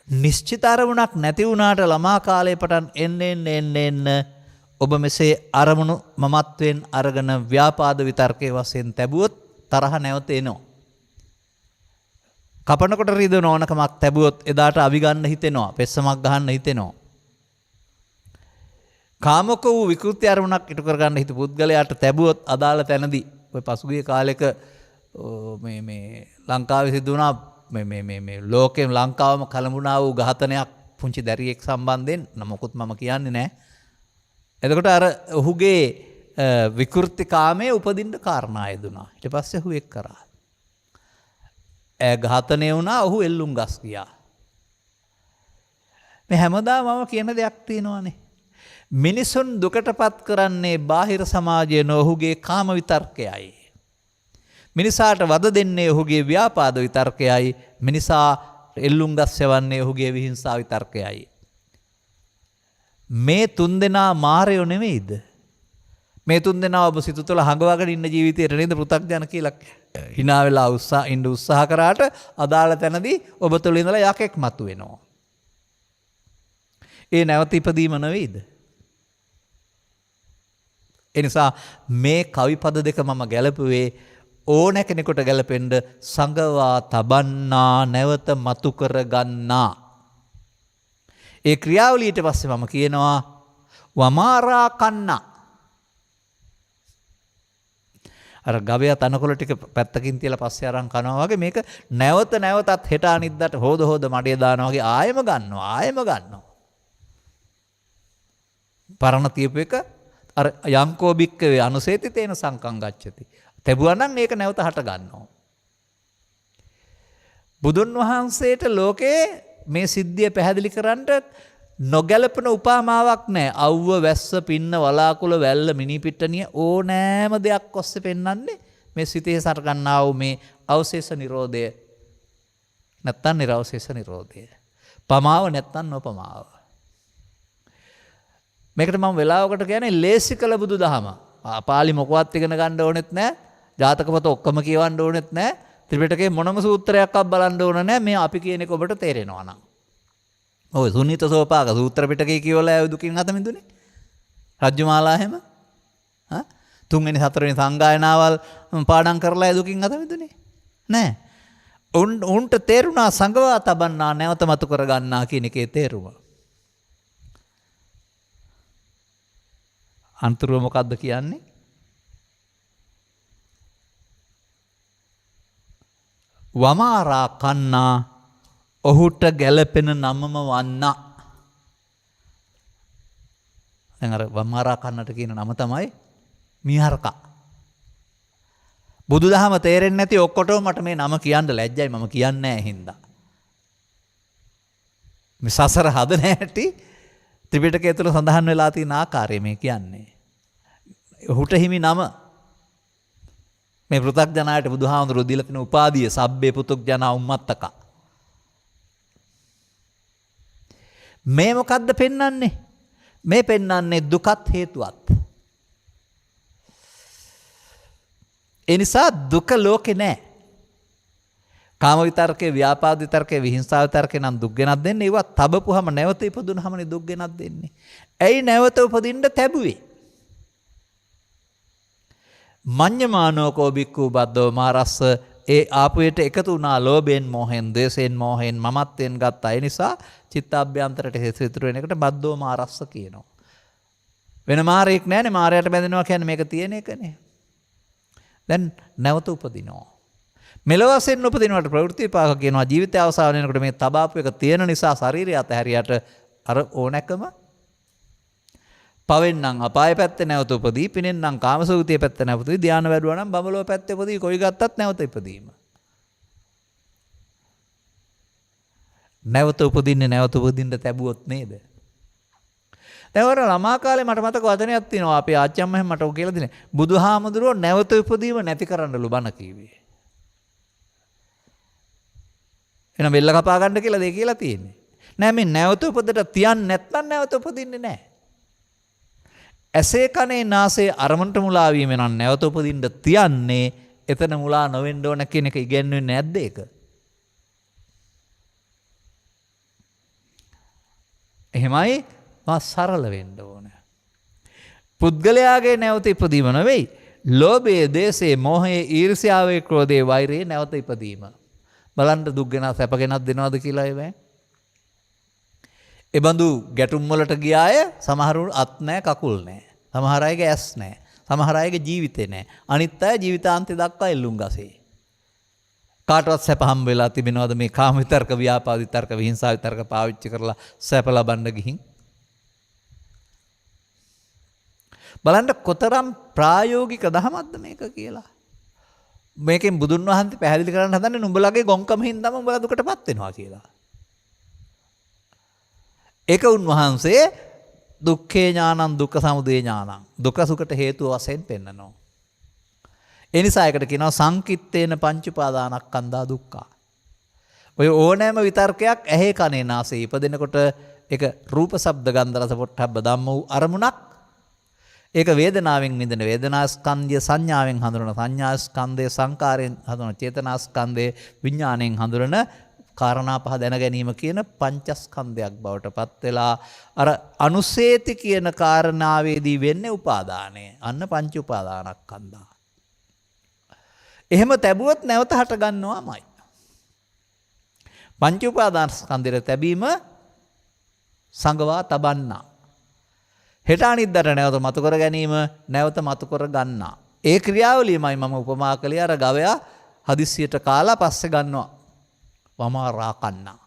නිශ්චිත අරමුණක් නැති වුණාට ළමා කාලේ පටන් එන්න ඔබ මෙසේ අරමුණු මමත්වෙන් අරගෙන ව්‍යාපාද විතර්කයේ වශයෙන් තැබුවොත් තරහ නැවත එනවා. කපනකොට රිදෙන ඕනකමක් තැබුවොත් එදාට අවි ගන්න හිතෙනවා, පෙස්සමක් ගහන්න හිතෙනවා. කාමක වූ විකෘති අරමුණක් ඉටු කරගන්න හිත පුද්ගලයාට තැබුවොත් අදාළ තැනදී ඔය පසුගිය කාලෙක මේ ලංකාවේ සිදු වුණා මේ ලෝකෙම ලංකාවම කලඹුණා වූ ඝාතනයක් පුංචි දැරියෙක් සම්බන්ධයෙන් නමකුත් මම කියන්නේ නැහැ. එතකොට අර ඔහුගේ විකෘති කාමයේ උපදින්න කාරණා යෙදුණා. ඊට පස්සේ ඔහු එක් කරා. ඝාතනය වුණා, ඔහු එල්ලුම් ගස් ගියා. මේ හැමදාම මම කියන දෙයක් තියෙනවානේ. මිනිසුන් දුකටපත් කරන්නේ බාහිර සමාජයේ නොහුගේ කාම විතර්කයයි. මිනිසාට වද දෙන්නේ ඔහුගේ ව්‍යාපාද විතර්කයයි. මිනිසා එල්ලුම් ගස් යවන්නේ ඔහුගේ විහිංසාව විතර්කයයි. මේ තුන්දෙනා මාරයෝ නෙවෙයිද? මේ තුන්දෙනා ඔබ සිත තුළ හඟවගෙන ඉන්න ජීවිතයට නේද පෘථග්ජන කියලා hina වෙලා උත්සාහ කරාට අදාළ තැනදී ඔබ තුළ ඉඳලා යකෙක් මතුවෙනවා. ඒ නැවත ඉපදීම නෙවෙයිද? ඒ නිසා මේ කවි පද දෙක මම ගැලපුවේ ඕන කෙනෙකුට ගැලපෙන්න සංගවා තබන්නා නැවත මතු කර ගන්නා. ඒ ක්‍රියාවලියට පස්සේ මම කියනවා වමාරා කන්නා. අර ගවයා තනකොළ ටික පැත්තකින් තියලා පස්සේ අරන් කනවා වගේ මේක නැවත නැවතත් හෙට අනිද්දාට හොද මඩේ දානවා වගේ ආයෙම ගන්නවා. පරණ තියපු එක අර යංකෝ බික්කවේ අනුසේති තේන සංකං ගච්ඡති. තැබුවා නම් මේක නැවත හට ගන්නවා. බුදුන් වහන්සේට ලෝකේ මේ සිද්ධිය පැහැදිලි කරන්න නොගැලපෙන උපමාවක් නැහැ. අවුව වැස්ස පින්න වලාකුළ වැල්ල මිනිපිට්ටනිය ඕනෑම දෙයක් ඔස්සේ පෙන්වන්නේ මේ සිතේ සට ගන්නා වූ මේ අවශේෂ නිරෝධය. නැත්තම් නිර්වශේෂ නිරෝධය. පමාව නැත්තම් නොපමාව. මේකට මම වෙලාවකට කියන්නේ ලේසි කළ බුදුදහම. පාලි මොකවත් ඉගෙන ගන්න ඕනෙත් නැහැ. ජාතක පොත ඔක්කොම කියවන්න ඕනෙත් නැහැ. ත්‍රිපිටකයේ මොනම සූත්‍රයක්වත් බලන්න ඕන නැහැ. මේ අපි කියන එක ඔබට තේරෙනවා නම්. ඔය සුනීත සෝපාක සූත්‍ර පිටකේ කියවලා දුකින් අත මිදුනේ. රජ්ජුමාලා හැම. තුන්වෙනි හතරවෙනි සංගායනාවල් පාඩම් කරලා දුකින් අත මිදුනේ. නෑ. උන්ට තේරුණා සංගවා තබන්නා නැවත මතු කර ගන්නා කියන එකේ තේරුම. අන්තරුව මොකද්ද කියන්නේ? වමාරා කන්නා ඔහුට ගැලපෙන නමම වන්නා. දැන් අර වමාරා කන්නට කියන නම තමයි මීහරකා. බුදුදහම තේරෙන්නේ නැති ඔක්කොටම මට මේ නම කියන්න ලැජ්ජයි. මම කියන්නේ නැහැ හින්දා. මේ සසර හදන හැටි ත්‍රිපිටකය තුළ සඳහන් වෙලා තියෙන ආකාරය මේ කියන්නේ. ඔහුට හිමි නම මේ පෘථග්ජනයට බුදුහාමුදුරුවෝ දීලා තියෙන උපාධිය සබ්බේ පුතුග්ජනා උම්මත්තක. මේ මොකද්ද පෙන්වන්නේ? මේ පෙන්වන්නේ දුකත් හේතුවත්. ඒ නිසා දුක ලෝකේ නැහැ. කාම විතරකේ, ව්‍යාපාද විතරකේ, විහිංසාව විතරකේ නම් දුක් ගෙනත් දෙන්නේ. ඒවා තබපුවම නැවත ඉපදුනහමනේ දුක් ගෙනත් දෙන්නේ. ඇයි නැවත උපදින්න තැබුවේ? මඤ්ඤමානෝකෝ බික්ඛු බද්දෝ මාරස්ස ඒ ආපුයට එකතු වුණා ලෝභයෙන්, මෝහෙන්, ද්වේෂයෙන්, මෝහෙන්, මමත්වෙන් ගත්තා. ඒ නිසා චිත්තාභ්‍යන්තරයට හේතු වෙන එකට බද්දෝ මාරස්ස කියනවා. වෙන මාරයක් නැහැනේ. මාරයට බැඳෙනවා කියන්නේ මේක තියෙන එකනේ. දැන් නැවත උපදිනවා. මෙලොව වශයෙන් උපදිනවට ප්‍රවෘත්ති විපාක කියනවා. ජීවිතය අවසාන වෙනකොට මේ තබාපු එක තියෙන නිසා ශරීරය අතහැරියට අර ඕනෑකම පවෙන් නම් අපාය පැත්තේ නැවත උපදී, පිනෙන් නම් කාමසූතිය පැත්තේ නැවත උපදී, ධානය වැඩුවා නම් බඹලොව පැත්තේ උපදී. කොයි ගත්තත් නැවත ඉපදීම. නැවත උපදින්න තැබුවොත් නේද? දැන් වර ළමා කාලේ මට මතක වචනයක් තියෙනවා. අපේ ආච්චියම්ම එහෙම මට ඔය කියලා දෙන්නේ. බුදුහාමුදුරුවෝ නැවත උපදීම නැති කරන්නලු බණ කීවේ. එහෙනම් බෙල්ල කපා ගන්න කියලා දෙය කියලා තියෙන්නේ. නෑ මේ නැවත උපදට තියන්නේ නැත්නම් නැවත උපදින්නේ නෑ. ඇසේ කනේ නාසයේ අරමුණට මුලා වීම නම් නැවත උපදින්න තියන්නේ එතන මුලා නොවෙන්න ඕන කියන එක ඉගෙනුවේ නැද්ද ඒක? එහෙමයි සරල වෙන්න ඕන. පුද්ගලයාගේ නැවත ඉපදීම නෙවෙයි. ලෝභයේ, දේශයේ, මෝහයේ, ඊර්ෂ්‍යාවේ, ක්‍රෝධයේ, වෛරයේ නැවත ඉපදීම. බලන්න දුක් ගෙනා සැප ගෙනත් දෙනවද කියලා ඒවැ. ඒ බඳු ගැටුම් වලට ගිය අය සමහරු අත් නැහැ, කකුල් නැහැ. සමහර අයගේ ඇස් නැහැ. සමහර අයගේ ජීවිතේ නැහැ. අනිත් අය ජීවිතාන්තය දක්වා එල්ලුම් ගසේ. කාටවත් සැප හම්බ වෙලා තිබෙනවද මේ කාම විතර්ක, ව්‍යාපාද විතර්ක, විහිංසාව විතර්ක පාවිච්චි කරලා සැප ලබන්න ගිහින්? බලන්න කොතරම් ප්‍රායෝගික දහමක්ද මේක කියලා. මේකෙන් බුදුන් වහන්සේ පැහැදිලි කරන්න හදන්නේ නුඹලගේ ගොංකම හින්දාම උඹලා දුකටපත් වෙනවා කියලා. ඒක උන්වහන්සේ දුක්ඛේ ඥානං, දුක්ඛ සමුදය ඥානං, දුක සුඛට හේතුව වශයෙන් පෙන්නනවා. ඒ නිසා ඒකට කියනවා සංකිට්ඨේන පංච උපාදානස්කන්ධා දුක්ඛා. ඔය ඕනෑම විතර්කයක් ඇහි කනේ නාසයේ ඉපදෙනකොට ඒක රූප ශබ්ද ගන්ධ රස පොට්ටබ්බ ධම්ම වූ අරමුණක්. ඒක වේදනාවෙන් මිදෙන වේදනාස්කන්ධය, සංඥාවෙන් හඳුනන සංඥාස්කන්ධය, සංකාරයෙන් හඳුනන චේතනාස්කන්ධය, විඥාණයෙන් හඳුනන කාරණා පහ දැන ගැනීම කියන පංචස්කන්ධයක් බවට පත් වෙලා අර අනුසේති කියන කාරණාවේදී වෙන්නේ උපාදානය. අන්න පංච උපාදානස්කන්ධා. එහෙම තැබුවොත් නැවත හට ගන්නවාමයි. පංච උපාදානස්කන්ධය තැබීම සංගවා තබන්නා. හෙට අනිද්දාට නැවත මතු කර ගැනීම, නැවත මතු කර ගන්නා. ඒ ක්‍රියාවලියමයි මම උපමා කළේ අර ගවයා හදිස්සියට කාලා පස්සේ ගන්නවා. වමාරා කන්නා.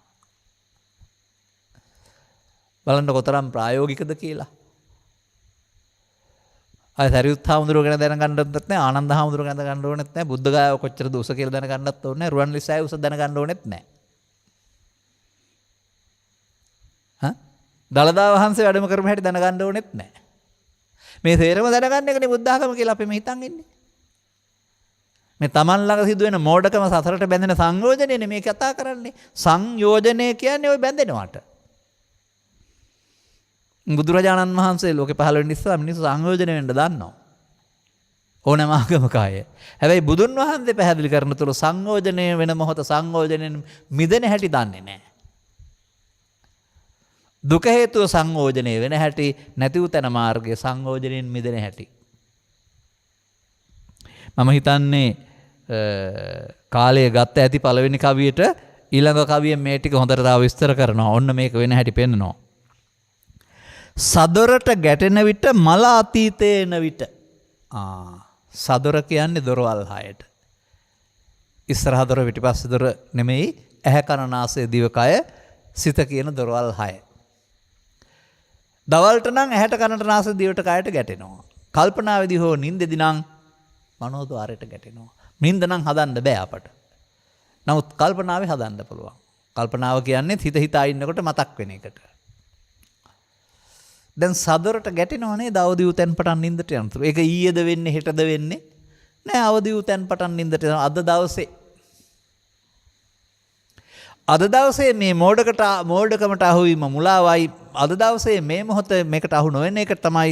බලන්න කොතරම් ප්‍රායෝගිකද කියලා. අය සරියුත් හාමුදුරුවෝ ගැන දැනගන්නත් නැහැ, ආනන්ද හාමුදුරුවෝ ගැන දැනගන්න ඕනෙත් නැහැ, බුද්ධ ගායව කොච්චරද උස කියලා දැනගන්නත් ඕනේ නැහැ, රුවන්වැලිසෑය උස දැනගන්න ඕනෙත් නැහැ. දළදා වහන්සේ වැඩම කරම හැටි දැනගන්න ඕනෙත් නැහැ. මේ තේරම දැනගන්න එකනේ බුද්ධ ආගම කියලා අපි මේ හිතන් ඉන්නේ. මේ Taman ළඟ සිදුවෙන මෝඩකම සසරට බැඳෙන සංයෝජනයනේ මේ කතා කරන්නේ. සංයෝජනය කියන්නේ ওই බැඳෙනවට. බුදුරජාණන් වහන්සේ ලෝකේ පහළ වෙන්න ඉස්සෙල්ලා මිනිස්සු සංයෝජන වෙන්න දන්නවා. ඕනෑම ආගමක අය. හැබැයි බුදුන් වහන්සේ පැහැදිලි කරන තුරු සංයෝජනය වෙන මොහොත සංයෝජනෙන් මිදෙන හැටි දන්නේ නැහැ. දුක හේතුව සංයෝජනය වෙන හැටි, නැති වූ තැන මාර්ගයේ සංයෝජනෙන් මිදෙන හැටි. මම හිතන්නේ කාලය ගත්ත ඇති පළවෙනි කවියට ඊළඟ කවියෙන් මේ ටික හොඳට තව විස්තර කරනවා. ඔන්න මේක වෙන හැටි පෙන්නනවා. සදොරට ගැටෙන විට මල අතීතේ එන විට. සදොර කියන්නේ දොරවල් හයට. ඉස්සරහ දොර පිටිපස්සේ දොර නෙමෙයි, ඇහැ කන නාසය දිවකය සිත කියන දොරවල් හය. දවල්ට නම් ඇහැට කනට නාසය දිවට කයට ගැටෙනවා. කල්පනාවේදී හෝ නිින්දෙදී නම් මනෝද්වාරයට ගැටෙනවා. නිින්ද නම් හදන්න බෑ අපට. නමුත් කල්පනාවේ හදන්න පුළුවන්. කල්පනාව කියන්නේ හිත හිතා ඉන්නකොට මතක් වෙන එකට. දැන් සදරට ගැටෙනව නේද අවදි වූ තැන් පටන් නිින්දට යනතුරු. ඒක ඊයේද වෙන්නේ හෙටද වෙන්නේ නෑ. අවදි වූ තැන් පටන් නිින්දට යනවා. අද දවසේ මේ මෝඩකමට අහුවීම මුලාවයි. අද දවසේ මේ මොහොතේ මේකට අහු නොවෙන එක තමයි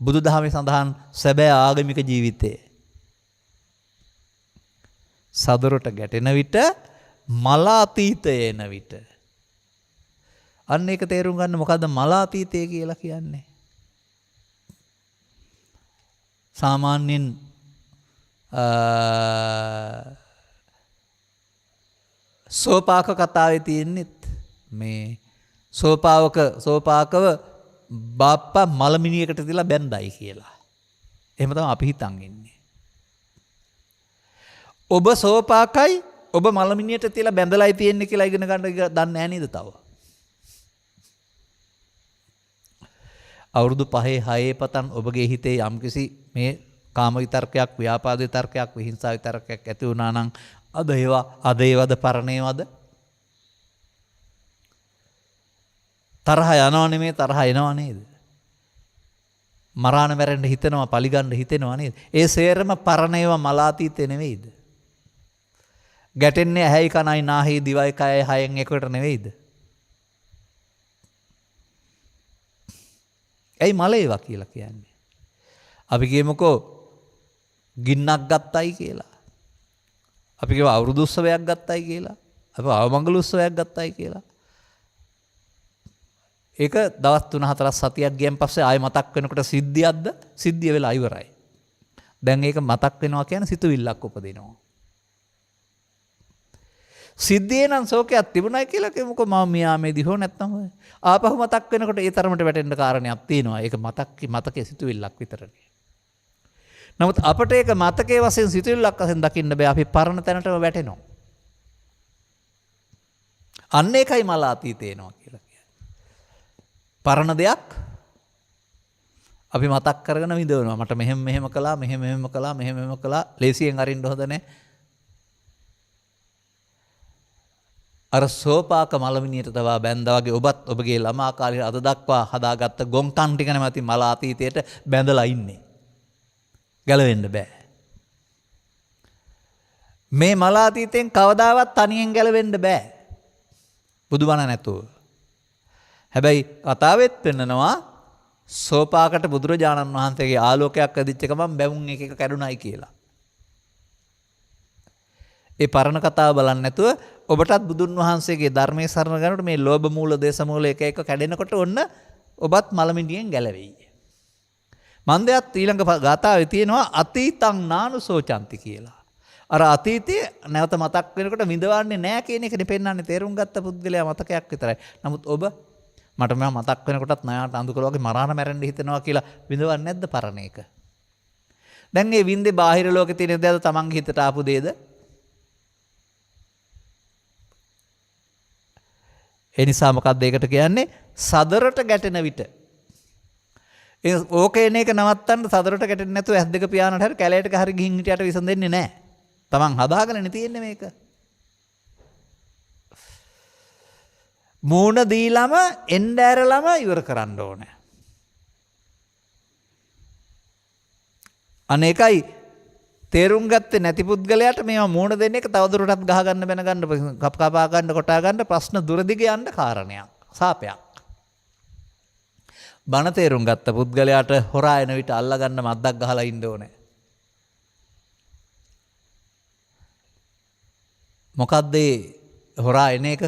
බුදුදහමේ සඳහන් සැබෑ ආගමික ජීවිතය. සදරට ගැටෙන විට මල අතීතය එන විට. අන්න ඒක තේරුම් ගන්න මොකද්ද මල අතීතය කියලා කියන්නේ. සාමාන්‍යයෙන් සෝපාක කතාවේ තියෙන්නේ මේ සෝපාකව බාප්පා මලමිනියකට තියලා බැන්දයි කියලා. එහෙම තමයි අපි හිතන් ඉන්නේ. ඔබ සෝපාකයි ඔබ මලමිනියට තියලා බැඳලායි තියෙන්නේ කියලා ඉගෙන ගන්න දන්නේ නැහැ නේද තව? අවුරුදු 5-6 පතන් ඔබගේ හිතේ යම්කිසි මේ කාම විතර්කයක්, ව්‍යාපාද විතර්කයක්, විහිංසා විතර්කයක් ඇති වුණා නම් අද ඒවද පරණේවද? තරහ යනවා නෙමෙයි, තරහ එනවා නේද? මරාණ මැරෙන්න හිතෙනවා, පලිගන්න හිතෙනවා නේද? ඒ සේරම පරණේව මලාතීතේ නෙවෙයිද? ගැටෙන්නේ ඇහැයි කනයි නාහි දිවයි කයයි හයෙන් එකට නෙවෙයිද? ඇයි මල ඒවා කියලා කියන්නේ? අපි කියමුකෝ ගින්නක් ගත්තයි කියලා. අපි කියව අවුරුදු උත්සවයක් ගත්තයි කියලා. අපි අවමංගල උත්සවයක් ගත්තයි කියලා. ඒක දවස් 3-4 සතියක් ගියන් පස්සේ ආයෙ මතක් වෙනකොට සිද්ධියක්ද? සිද්ධිය වෙලා ඉවරයි. දැන් ඒක මතක් වෙනවා කියන්නේ සිතුවිල්ලක් උපදිනවා. සිද්ධියේ නම් ශෝකයක් තිබුණයි කියලා කියමුකෝ මම මියාමේදී හෝ නැත්නම් ආපහු මතක් වෙනකොට ඒ තරමට වැටෙන්න කාරණයක් තියෙනවා. ඒක මතකයේ සිතුවිල්ලක් විතරනේ. නමුත් අපට ඒක මතකයේ වශයෙන් සිතුවිල්ලක් වශයෙන් දකින්න බෑ. අපි පරණ තැනටම වැටෙනවා. අන්න ඒකයි මල අතීතේ එනවා කියලා කියන්නේ. පරණ දෙයක් අපි මතක් කරගෙන විඳවනවා. මට මෙහෙම කළා, මෙහෙම කළා, ලේසියෙන් අරින්න හොඳ නැහැ. අර සෝපාක මලමිනියට තවා බැඳා වගේ ඔබත් ඔබගේ ළමා කාලේ අද දක්වා හදාගත්ත ගොංකන් ටික නැමැති මල අතීතයට බැඳලා ඉන්නේ. ගැලවෙන්න බෑ. මේ මල අතීතෙන් කවදාවත් තනියෙන් ගැලවෙන්න බෑ. බුදුබණ නැතුව. හැබැයි කතාවෙත් පෙන්නනවා සෝපාකට බුදුරජාණන් වහන්සේගේ ආලෝකයක් ඇදිච්ච ගමන් බැවුම් එක කැඩුනයි කියලා. ඒ පරණ කතාව බලන්න නැතුව ඔබටත් බුදුන් වහන්සේගේ ධර්මයේ සරණ ගන්නකොට මේ ලෝභ මූල දේශ මූල එක එක කැඩෙනකොට ඔන්න ඔබත් මලමිණියෙන් ගැලවෙයි. මන්දයත් ඊළඟ ගාථාවේ තියෙනවා අතීතං නානුසෝචන්ති කියලා. අර අතීතයේ නැවත මතක් වෙනකොට විඳවන්නේ නැහැ කියන එකනේ පෙන්වන්නේ. තේරුම් ගත්ත පුද්ගලයා මතකයක් විතරයි. නමුත් ඔබ මට මේවා මතක් වෙනකොටත් නයාට අඳුකල වගේ මරාණ මැරෙන්න හිතෙනවා කියලා විඳවන්නේ නැද්ද පරණ එක? දැන් මේ වින්දේ බාහිර ලෝකේ තියෙන දේද තමන්ගේ හිතට ආපු දේද? ඒ නිසා මොකක්ද ඒකට කියන්නේ? සදරට ගැටෙන විට. ඒ ඕකේන එක නවත්තන්න සදරට ගැටෙන්නේ නැතුව ඇස් දෙක පියානට හරි කැලේටක හරි ගිහින් හිටියට විසඳෙන්නේ නැහැ. තමන් හදාගෙනනේ තියෙන්නේ මේක. මූණ දීලම එන්න ඇරලම ඉවර කරන්න ඕනේ. අනේකයි තේරුම් ගත්තේ නැති පුද්ගලයාට මේවා මූණ දෙන්න එක තවදුරටත් ගහ ගන්න බැන ගන්න කපා ගන්න කොටා ගන්න ප්‍රශ්න දුර දිගේ යන්න කාරණයක් සාපයක්. බණ තේරුම් ගත්ත පුද්ගලයාට හොරා එන විට අල්ලා ගන්න මද්දක් ගහලා ඉන්න ඕනේ. මොකද්ද හොරා එන එක?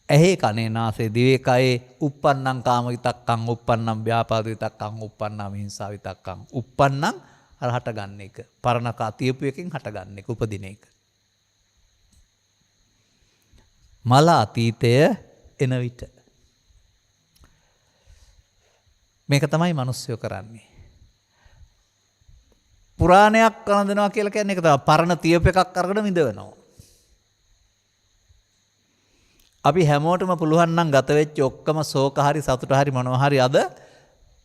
ඇහි කනේ නාසයේ දිවේ කයේ uppannam කාම විතක්කං uppannam ව්‍යාපාද විතක්කං uppannam හිංසා විතක්කං uppannam අර හට ගන්න එක. පරණ කතියපු එකෙන් හට ගන්න එක උපදින එක. මල අතීතය එන විට මේක තමයි මිනිස්සුયો කරන්නේ. පුරාණයක් වළඳනවා කියලා කියන්නේ ඒක තමයි. පරණ තියප එකක් අරගෙන විඳවනවා. අපි හැමෝටම පුළුවන් නම් ගත වෙච්ච ඔක්කොම ශෝක හරි සතුට හරි මොනවා හරි අද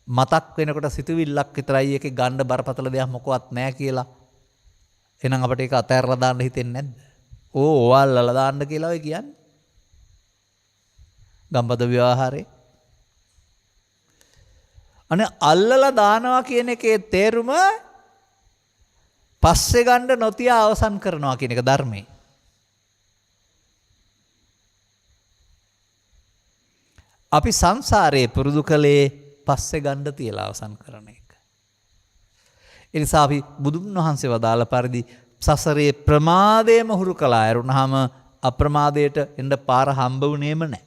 මතක් වෙනකොට සිතුවිල්ලක් විතරයි ඒකේ ගන්න බරපතල දෙයක් මොකවත් නැහැ කියලා. එහෙනම් අපිට ඒක අතහැරලා දාන්න හිතෙන්නේ නැද්ද? ඕවල්ලා දාන්න කියලා ඔය කියන්නේ. ගම්බද ව්‍යවහාරේ. අනේ අල්ලලා දානවා කියන එකේ තේරුම පස්සේ ගන්න නොතිය අවසන් කරනවා කියන එක ධර්මයේ. අපි සංසාරයේ පුරුදු කළේ පස්සේ ගන්න තියලා අවසන් කරන එක. ඒ නිසා අපි බුදුන් වහන්සේ වදාළ පරිදි සසරේ ප්‍රමාදයේම හුරු කළා ඇරුණාම අප්‍රමාදයට එන්න පාර හම්බ වුණේම නැහැ.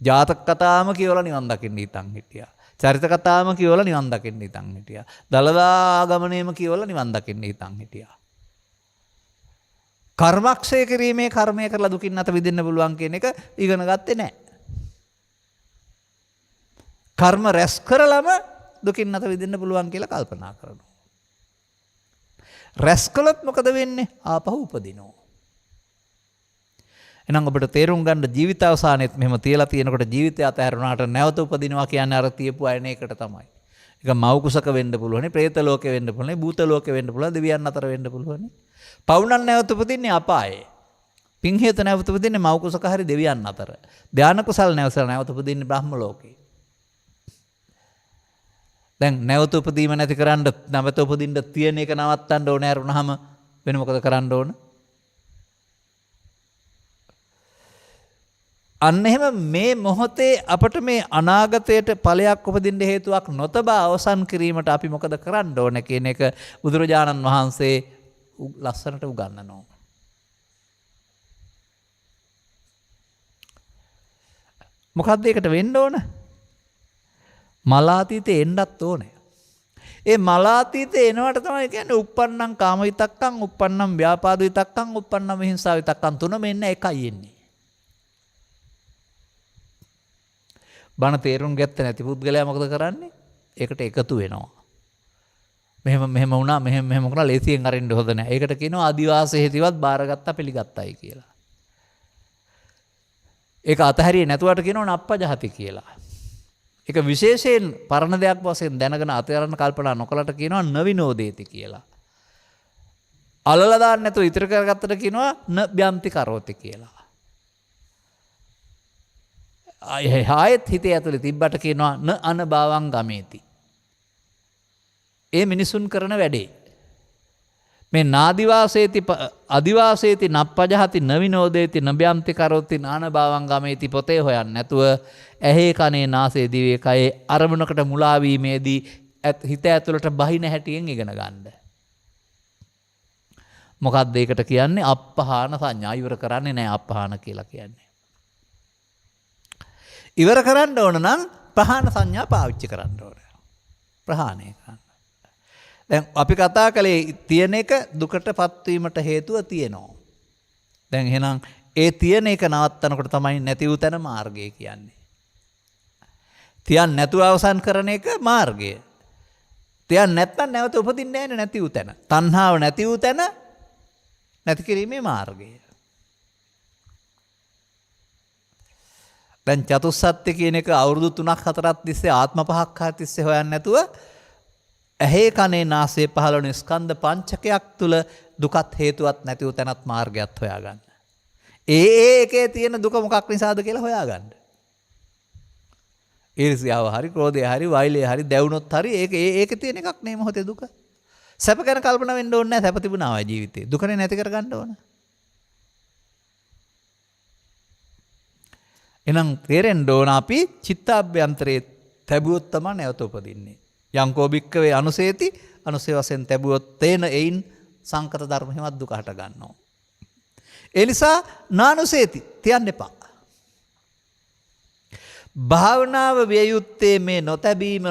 ජාතක කතාවම කියවලා නිවන් දකින්න හිතන් හිටියා. චරිත කතාවම කියවලා නිවන් දකින්න හිතන් හිටියා. දලදා ගමනේම කියවලා නිවන් දකින්න හිතන් හිටියා. කර්මක්ෂය කිරීමේ කර්මය කරලා දුකින් නැත විඳින්න පුළුවන් කියන එක ඉගෙන ගත්තේ නැහැ. කර්ම රැස් කරලම දුකින් නැත විඳින්න පුළුවන් කියලා කල්පනා කරනවා. රැස් කළොත් මොකද වෙන්නේ? ආපහු උපදිනවා. එහෙනම් ඔබට තේරුම් ගන්න ජීවිත අවසානයේත් මෙහෙම තියලා තියෙනකොට ජීවිතය අතහැරුණාට නැවත උපදිනවා කියන්නේ අර තියපු අයන එකට තමයි. ඒක මව් කුසක වෙන්න පුළුවන්, പ്രേත ලෝකේ වෙන්න පුළුවන්, භූත ලෝකේ වෙන්න පුළුවන්, දෙවියන් අතර වෙන්න පුළුවන්. පවුනන් නැවත උපදින්නේ අපායේ. පින් හේතු නැවත උපදින්නේ මව් කුසක හරි දෙවියන් අතර. ධානා කුසල නැවත උපදින්නේ බ්‍රහ්ම ලෝකේ. දැන් නැවත උපදීම නැති කරන්න නැවත උපදින්න තියෙන එක නවත්තන්න ඕනේ අරුණාම වෙන මොකද කරන්න ඕන? අන්න එහෙම මේ මොහොතේ අපට මේ අනාගතයට ඵලයක් උපදින්න හේතුවක් නොතබා අවසන් කිරීමට අපි මොකද කරන්න ඕන කියන එක බුදුරජාණන් වහන්සේ ලස්සනට උගන්වනවා. මොකක්ද ඒකට වෙන්න ඕන? මලාතීතේ එන්නත් ඕනේ. ඒ මලාතීතේ එනවට තමයි කියන්නේ uppannam කාම විතක්කං, uppannam ව්‍යාපාද විතක්කං, uppannam හිංසා විතක්කං තුනම එන්න එකයි එන්නේ. බණ තේරුම් ගත්තේ නැති පුද්ගලයා මොකද කරන්නේ? ඒකට එකතු වෙනවා. මෙහෙම වුණා මෙහෙම වුණා ලේසියෙන් අරින්න හොඳ නැහැ. ඒකට කියනවා ආදිවාසී හේතිවත් බාරගත්තා පිළිගත්තයි කියලා. ඒක අතහැරියේ නැතුවට කියනවා නප්පජහති කියලා. ඒක විශේෂයෙන් පරණ දෙයක් වශයෙන් දැනගෙන අතහැරන කල්පනා නොකලට කියනවා නවිනෝදේති කියලා. අලලා දාන්න නැතුව ඉතිර කරගත්තට කියනවා න බ්‍යන්ති කරෝති කියලා. ආයෙත් හිතේ ඇතුලේ තිබ්බට කියනවා න අනභවං ගමේති. ඒ මිනිසුන් කරන වැඩේ. මේ නාදිවාසේති අදිවාසේති නප්පජහති නවිනෝදේති නබ්‍යන්ති කරෝති නානභාවං ගමේති පොතේ හොයන්නේ නැතුව ඇහි කනේ නාසයේ දිවේ කයේ අරමුණකට මුලා වීමේදී හිත ඇතුළට බහින හැටියෙන් ඉගෙන ගන්න. මොකක්ද ඒකට කියන්නේ? අප්පහාන සංඥා. ඉවර කරන්නේ නැහැ අප්පහාන කියලා කියන්නේ. ඉවර කරන්න ඕන නම් ප්‍රහාණ සංඥා පාවිච්චි කරන්න ඕන. ප්‍රහාණය කරන්න. දැන් අපි කතා කළේ තියෙන එක දුකටපත් වීමට හේතුව තියෙනවා. දැන් එහෙනම් ඒ තියෙන එක නවත්තනකොට තමයි නැති වූ තැන මාර්ගය කියන්නේ. තියන් නැතුව අවසන් කරන එක මාර්ගය. තියන් නැත්නම් නැවත උපදින්නේ නැහැ නැති වූ තැන. තණ්හාව නැති වූ තැන නැති කිරීමේ මාර්ගය. දැන් චතුස්සත්‍ය කියන එක අවුරුදු 3ක් 4ක් තිස්සේ ආත්ම 5ක් තිස්සේ හොයන්නේ නැතුව ඇහි කනේ නාසයේ පහළොන ස්කන්ධ පංචකයක් තුල දුකත් හේතුවත් නැති වූ තැනත් මාර්ගයත් හොයාගන්න. එකේ තියෙන දුක මොකක් නිසාද කියලා හොයාගන්න. ඊර්ෂ්‍යාව හරි ක්‍රෝධය හරි වෛලය හරි දැවුනොත් හරි ඒකේ තියෙන එකක් නේ මොහොතේ දුක. සැප ගැන කල්පනා වෙන්න ඕනේ නැහැ. සැප තිබුණා වයි ජීවිතේ. දුකනේ නැති කරගන්න ඕන. එහෙනම් තේරෙන්න ඕන අපි චිත්තාභ්‍යන්තරේ තැබුවොත් තමයි නැවත උපදින්නේ. යංකෝ භික්කවේ අනුසේති අනුසේ වශයෙන් තැබුවොත් තේන එයින් සංකත ධර්ම හිමත් දුක හට ගන්නවා. ඒ නිසා නානුසේති තියන්න එපා. භාවනාව විය යුත්තේ මේ නොතැබීම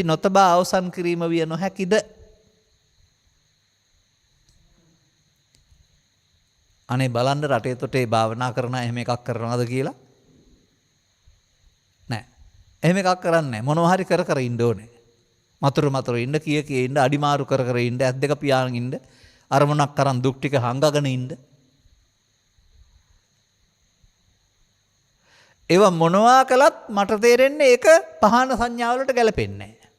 නොතබා අවසන් කිරීම විය නොහැකිද? අනේ බලන්න රටේ තොටේ භාවනා කරන එහෙම එකක් කරනවද කියලා? නෑ. එහෙම එකක් කරන්නේ නෑ. මොනවා හරි කර ඉන්න ඕනේ. මතුරු ඉන්න කිය ඉන්න අඩිමාරු කර ඉන්න ඇස් දෙක පියාගෙන ඉන්න අරමුණක් කරන් දුක් ටික හංගගෙන ඉන්න. ඒව මොනවා කළත් මට තේරෙන්නේ ඒක පහන සංඥාවලට ගැලපෙන්නේ නැහැ.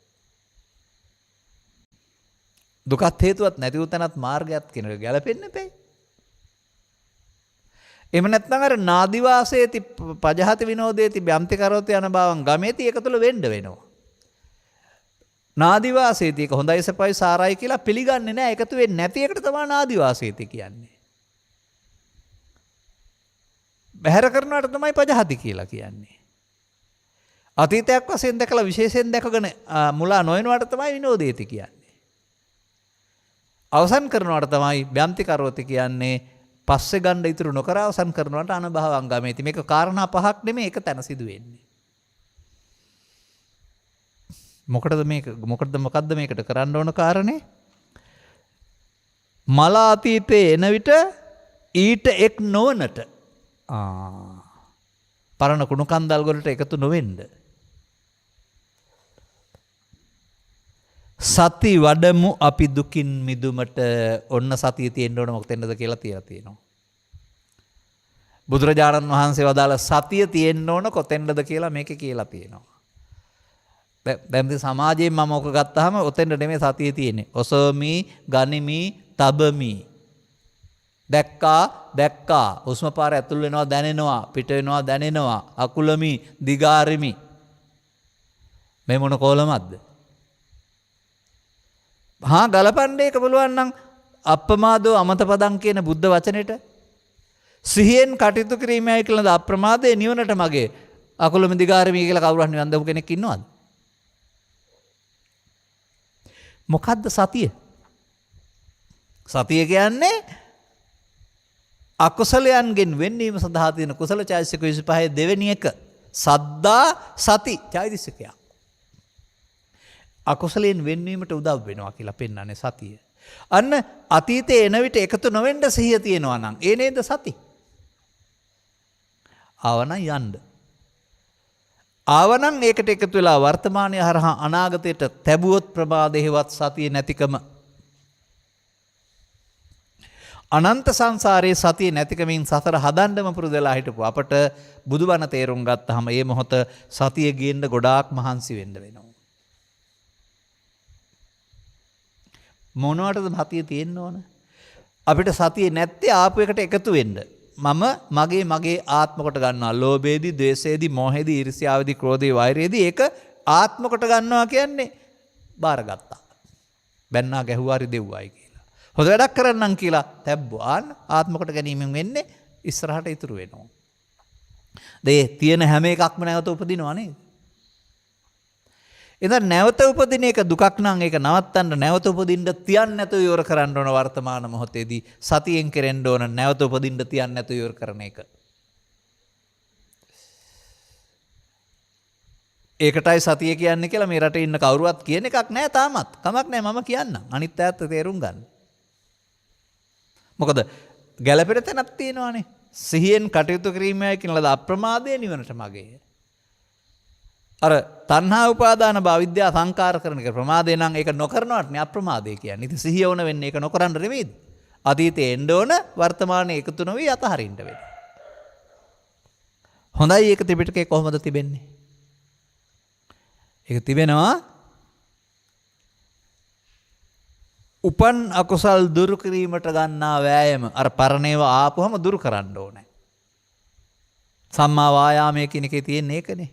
දුකත් හේතුවත් නැති වූ තැනත් මාර්ගයත් කියන එක ගැලපෙන්නේ නැහැ. එහෙම නැත්නම් අර නාදිවාසේති පජහති විනෝදේති බ්‍යන්ති කරෝති යන බවං ගමේති ඒක තුළ වෙන්න වෙනවා. නාදිවාසේති එක හොඳයි සපයි සාරයි කියලා පිළිගන්නේ නැහැ. එකතු වෙන්නේ නැති එකට තමයි නාදිවාසේති කියන්නේ. බැහැර කරනවට තමයි පජහති කියලා කියන්නේ. අතීතයක් වශයෙන් දැකලා විශේෂයෙන් දැකගෙන මුලා නොවනවට තමයි විනෝදේති කියන්නේ. අවසන් කරනවට තමයි බ්‍යන්ති කරෝති කියන්නේ. පස්සේ ගන්න ඉතුරු නොකර අවසන් කරනවට අනභවං ගමේති. මේක කාරණා පහක් නෙමෙයි එක තැන සිදු වෙන්නේ. මොකද්ද මේකට කරන්න ඕන කාරණේ? මල අතීතේ එන විට ඊට එක් නොවනට පරණ කුණු කන්දල් වලට එකතු නොවෙන්න. සති වඩමු අපි දුකින් මිදුමට. ඔන්න සතිය තියෙන්න ඕන මොකටද කියලා තියලා තියෙනවා. බුදුරජාණන් වහන්සේ වදාළ සතිය තියෙන්න ඕන කොතෙන්ද කියලා මේකේ කියලා තියෙනවා. දැන් සමාජයෙන් මම ඔක ගත්තාම ඔතෙන්ද නෙමෙයි සතිය තියෙන්නේ. ඔසෝමි, ගනිමි, තබමි. දැක්කා හුස්ම පාර ඇතුල් වෙනවා දැනෙනවා, පිට වෙනවා දැනෙනවා, අකුලමි, දිගාරිමි. මේ මොන කොලමක්ද? ගලපන්න එක පුළුවන් නම් අප්‍රමාදෝ අමතපදං කියන බුද්ධ වචනෙට සිහියෙන් කටයුතු කිරීමයි කියලා අප්‍රමාදේ නිවනට මගේ අකුලමි දිගාරිමි කියලා කවුරුහරි නිවන් දවු කෙනෙක් ඉන්නවද? මොකද්ද සතිය? සතිය කියන්නේ අකුසලයන්ගෙන් වෙන්වීම සඳහා තියෙන කුසල චෛතසික 25 දෙවෙනි එක සද්දා සති චෛතසිකයක්. අකුසලයෙන් වෙන්වීමට උදව් වෙනවා කියලා පෙන්වන්නේ සතිය. අන්න අතීතේ එන විට එකතු නොවෙන්න සිහිය තියෙනවා නම් ඒ නේද සති? ආවනම් යන්න. ආවනම් ඒකට එකතු වෙලා වර්තමානයේ හරහා අනාගතයට තැබුවොත් ප්‍රමාදේවත් සතිය නැතිකම අනන්ත සංසාරයේ සතිය නැතිකමින් සතර හදන්නම පුරුදලා හිටපු අපට බුදුබණ තේරුම් ගත්තාම මේ මොහොත සතිය ගේන්න ගොඩාක් මහන්සි වෙන්න වෙනවා. මොනවටද සතිය තියෙන්න ඕන? අපිට සතිය නැත්තේ ආපු එකට එකතු වෙන්න. මම මගේ ආත්ම කොට ගන්නවා. ලෝභයේදී, ද්වේෂයේදී, මෝහයේදී, ඊර්ෂ්‍යාවේදී, ක්‍රෝධයේ, වෛරයේදී ඒක ආත්ම කොට ගන්නවා කියන්නේ බාරගත්තා. බැන්නා ගැහුවාරි දෙව්වයි කියලා. හොඳ වැඩක් කරන්නම් කියලා තැබ්බුවාන් ආත්ම කොට ගැනීමෙන් වෙන්නේ ඉස්සරහට ඉතුරු වෙනවා. දේ තියෙන හැම එකක්ම නැවත උපදිනවා නේද? එතන නැවත උපදින එක දුකක් නම් ඒක නවත්තන්න නැවත උපදින්න තියන්න නැතුව ඉවර කරන්න ඕන වර්තමාන මොහොතේදී සතියෙන් කෙරෙන්න ඕන නැවත උපදින්න තියන්න නැතුව ඉවර කරන එක. ඒකටයි සතිය කියන්නේ කියලා මේ රටේ ඉන්න කවුරුවත් කියන එකක් නැහැ තාමත්. කමක් නැහැ මම කියන්නම්. අනිත් ඈත් තේරුම් ගන්න. මොකද ගැළපෙන තැනක් තියෙනවානේ. සිහියෙන් කටයුතු කිරීමයි කියන ලද අප්‍රමාදයේ නිවනට මගේ. අර තණ්හා උපාදාන භාවිද්‍යා සංකාර කරන එක ප්‍රමාදේ නම් ඒක නොකරනවට නේ අප්‍රමාදේ කියන්නේ. ඉතින් සිහිය ඕන වෙන්නේ ඒක නොකරන්න නෙමෙයිද? අතීතේ එන්න ඕන වර්තමානයේ එකතු නොවි අතහරින්න වෙන. හොඳයි ඒක ත්‍රිපිටකේ කොහොමද තිබෙන්නේ? ඒක තිබෙනවා උපන් අකුසල් දුරු කිරීමට ගන්නා වෑයම අර පරණේව ආපුවම දුරු කරන්න ඕනේ. සම්මා වායාමයේ කියන එකේ තියෙන ඒකනේ.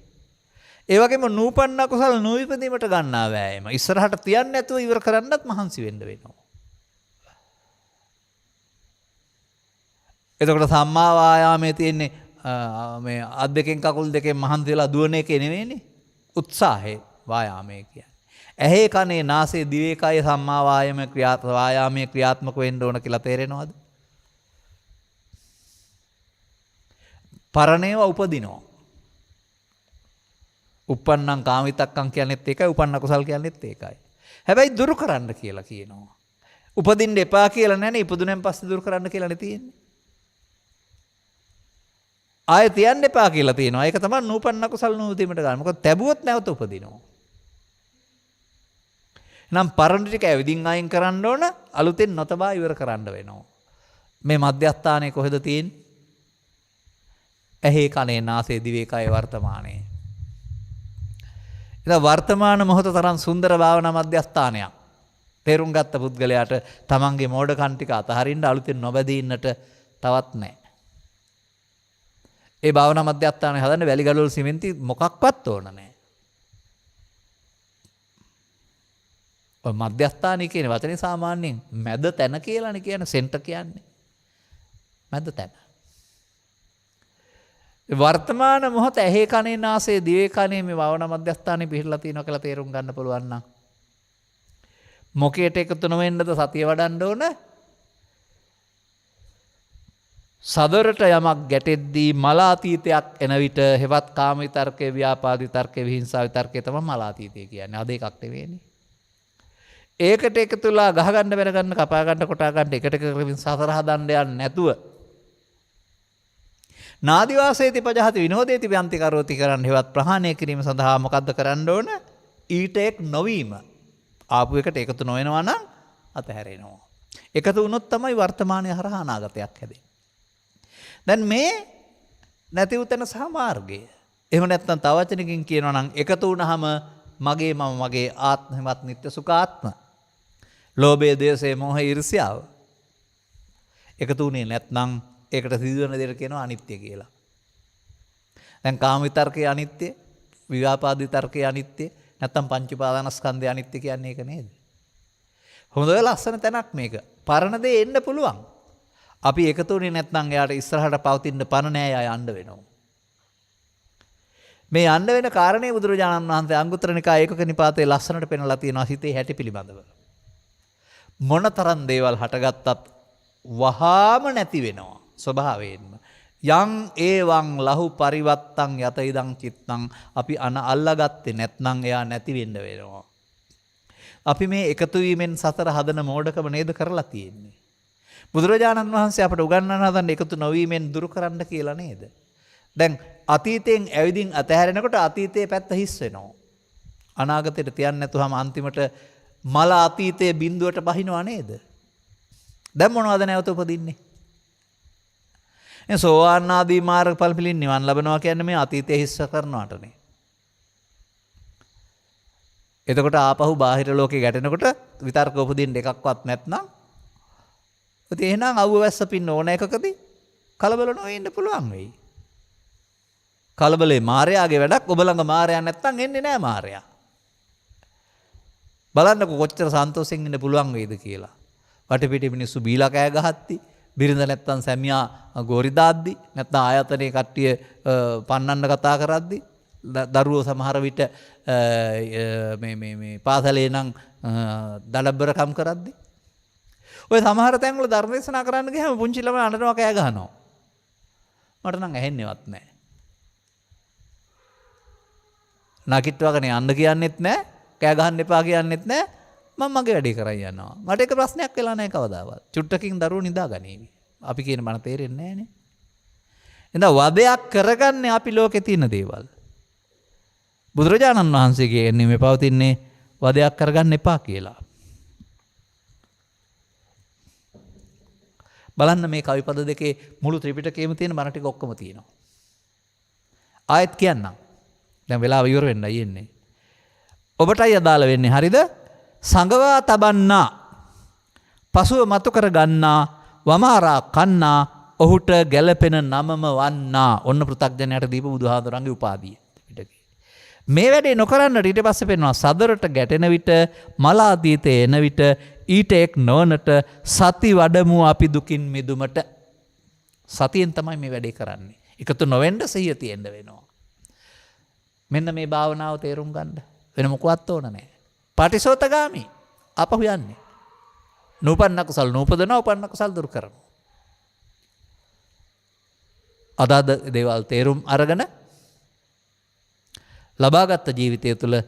ඒ වගේම නූපන්න අකුසල් නොවිපදීමට ගන්නා වෑයම ඉස්සරහට තියන්නේ නැතුව ඉවර කරන්නත් මහන්සි වෙන්න වෙනවා. එතකොට සම්මා වායාමයේ තියෙන්නේ මේ අත් දෙකෙන් කකුල් දෙකෙන් මහන්සි වෙලා දුවන එකේ නෙවෙයිනේ. උත්සාහේ වායාමයේ කියන්නේ. ඇහි කනේ නාසයේ දිවේ කය සම්මා වායාමයේ ක්‍රියාත්මක වෙන්න ඕන කියලා තේරෙනවද? පරණේව උපදිනවා. උප්පන්නං කාමිතක්කං කියන්නේත් ඒකයි උපන්න කුසල් කියන්නේත් ඒකයි. හැබැයි දුරු කරන්න කියලා කියනවා. උපදින්න එපා කියලා නැනේ ඉපදුනෙන් පස්සේ දුරු කරන්න කියලානේ තියෙන්නේ. ආයෙ තියන්න එපා කියලා තියෙනවා. ඒක තමයි නූපන්න කුසල් නූදීමට ගන්න. මොකද තැබුවොත් නැවත උපදිනවා. නම් පරණ ටික ඇවිදින් අයින් කරන්න ඕන අලුතෙන් නොතබා ඉවර කරන්න වෙනවා. මේ මධ්‍යස්ථානයේ කොහෙද තියෙන්නේ? ඇහි කනේ නාසයේ දිවේ කය වර්තමානයේ. ඉතින් වර්තමාන මොහොත තරම් සුන්දර භාවනා මධ්‍යස්ථානයක්. තේරුම් ගත්ත පුද්ගලයාට තමන්ගේ මෝඩකම් ටික අතහරින්න අලුතෙන් නොබැදී ඉන්නට තවත් නැහැ. ඒ භාවනා මධ්‍යස්ථානය හදන්න වැලි ගලවල් සිමෙන්ති මොකක්වත් ඕන නැහැ. ඔය මධ්‍යස්ථානය කියන වචනේ සාමාන්‍යයෙන් මැද තැන කියලානේ කියන්නේ සෙන්ටර් කියන්නේ. මැද තැන. වර්තමාන මොහොත ඇහි කනේ නාසයේ දිවේ කනේ මේ භාවනා මධ්‍යස්ථානේ පිහිටලා තියෙනවා කියලා තේරුම් ගන්න පුළුවන් නම් මොකේට එකතු නොවෙන්නද සතිය වඩන්න ඕන? සදරට යමක් ගැටෙද්දී මලාතීතයක් එන විට හෙවත් කාම විතර්කේ ව්‍යාපාද විතර්කේ විහිංසා විතර්කේ තමයි මලාතීතය කියන්නේ. අද එකක් නෙවෙයිනේ. ඒකට එකතුලා ගහ ගන්න බැර ගන්න කපා ගන්න කොටා ගන්න එකට කරමින් සතර හදන්න යන්නේ නැතුව නාදිවාසේති පජහති විනෝදේති ව්‍යන්ති කරෝති කරන්න හෙවත් ප්‍රහාණය කිරීම සඳහා මොකද්ද කරන්න ඕන? ඊට එක් නොවීම. ආපු එකට එකතු නොවෙනවා නම් අතහැරෙනවා. එකතු වුණොත් තමයි වර්තමානයේ හරහා අනාගතයක් හැදෙන්නේ. දැන් මේ නැති උතන සහ මාර්ගය. එහෙම නැත්නම් තව වචනකින් කියනවා නම් එකතු වුණාම මගේ මම මගේ ආත්මවත් නිත්‍ය සුඛාත්ම. ලෝභය, ද්වේෂය, මෝහය, ඊර්ෂ්‍යාව. එකතු වුණේ නැත්නම් ඒකට සිදුවන දෙයට කියනවා අනිත්‍ය කියලා. දැන් කාම විතර්කයේ අනිත්‍ය, ව්‍යාපාද විතර්කයේ අනිත්‍ය, නැත්නම් පංච උපාදානස්කන්ධයේ අනිත්‍ය කියන්නේ ඒක නේද? හොඳ ලස්සන තැනක් මේක. පරණ දේ එන්න පුළුවන්. අපි එකතු වෙන්නේ නැත්නම් එයාට ඉස්සරහට පවතින්න පණ නෑ යා යන්න වෙනවා. මේ යන්න වෙන කාරණේ බුදුරජාණන් වහන්සේ අංගුත්තර නිකායේ ඒකක නිපාතේ ලස්සනට පෙන්වලා තියෙනවා හිතේ හැටි පිළිබඳව. මොනතරම් දේවල් හටගත්තත් වහාම නැති වෙනවා ස්වභාවයෙන්ම. යං ඒවං ලහු පරිවත්තං යත ඉදං චිත්තං අපි අල්ලගත්තේ නැත්නම් එයා නැති වෙන්න වෙනවා. අපි මේ එකතු වීමෙන් සතර හදන මෝඩකම නේද කරලා තියෙන්නේ. බුදුරජාණන් වහන්සේ අපට උගන්වන හදන එකතු නොවීමෙන් දුරු කරන්න කියලා නේද? දැන් අතීතයෙන් ඇවිදින් අතහැරෙනකොට අතීතයේ පැත්ත හිස් වෙනවා. අනාගතයට තියන්නේ නැතුවම අන්තිමට මල අතීතයේ බිඳුවට බහිනවා නේද? දැන් මොනවද නැවත උපදින්නේ? සෝවාන් ආදී මාර්ගඵල පිළින් නිවන් ලබනවා කියන්නේ මේ අතීතයේ හිස්ස කරනවාටනේ. එතකොට ආපහු බාහිර ලෝකේ ගැටෙනකොට විතර්ක උපදින්න එකක්වත් නැත්නම් ඉතින් එහෙනම් අවුව වැස්ස පින්න ඕන එකකදී කලබල නොවෙ ඉන්න පුළුවන් වෙයි. කලබලේ මායයාගේ වැඩක්. ඔබ ළඟ මායයා නැත්නම් එන්නේ නැහැ මායයා. බලන්නකො කොච්චර සන්තෝෂෙන් ඉන්න පුළුවන් වේද කියලා. වටපිට මිනිස්සු බීලා කෑ ගහද්දි, බිරිඳ නැත්තම් සැමියා ගෝරි දාද්දි, නැත්තම් ආයතනයේ කට්ටිය පන්නන්න කතා කරද්දි, දරුවෝ සමහර විට මේ පාසලේ නම් දඩබ්බරකම් කරද්දි, ඔය සමහර තැන්වල ධර්ම දේශනා කරන්න ගියාම පුංචි ළමයි අඬනවා කෑ ගහනවා. මට නම් ඇහෙන්නේවත් නැහැ. නාකිට්ටවගෙන යන්න කියන්නෙත් නැහැ, කෑ ගහන්න එපා කියන්නෙත් නැහැ. මම මගේ වැඩේ කරන් යනවා. මට එක ප්‍රශ්නයක් වෙලා නැහැ කවදාවත්. චුට්ටකින් දරුවෝ නිදාගනීවි. අපි කියන මන තේරෙන්නේ නැහනේ. එහෙනම් වදයක් කරගන්නේ අපි ලෝකේ තියෙන දේවල්. බුදුරජාණන් වහන්සේ කියන්නේ මේ පවතින්නේ වදයක් කරගන්න එපා කියලා. බලන්න මේ කවිපද දෙකේ මුළු ත්‍රිපිටකයේම තියෙන බණ ටික ඔක්කොම තියෙනවා. ආයෙත් කියන්නම්. දැන් වෙලාව ඉවර වෙන්නයි යන්නේ. ඔබටයි අදාළ වෙන්නේ හරිද? සංගවා තබන්නා, පසුව මතු කර ගන්නා, වමාරා කන්නා, ඔහුට ගැළපෙන නමම වන්නා. ඔන්න පෘථග්ජනයට දීපු බුදුහාඳුරන්ගේ උපාධිය. මේ වැඩේ නොකරන්නට ඊට පස්සේ පෙන්වනවා සදරට ගැටෙන විට, මලාදීතේ එන විට, ඊට එක් නොවනට සති වඩමු අපි දුකින් මිදුමට. සතියෙන් තමයි මේ වැඩේ කරන්නේ. එකතු නොවෙන්න සිහිය තියෙන්න වෙනවා. මෙන්න මේ භාවනාව තේරුම් ගන්න. වෙන මොකවත් ඕන නැහැ. පටිසෝතගාමි අපහු යන්නේ. නූපන්න කුසල් නූපදනවා, උපන්න කුසල් දුරු කරනවා. අදාද දේවල් තේරුම් අරගෙන ලබාගත් ජීවිතය තුළ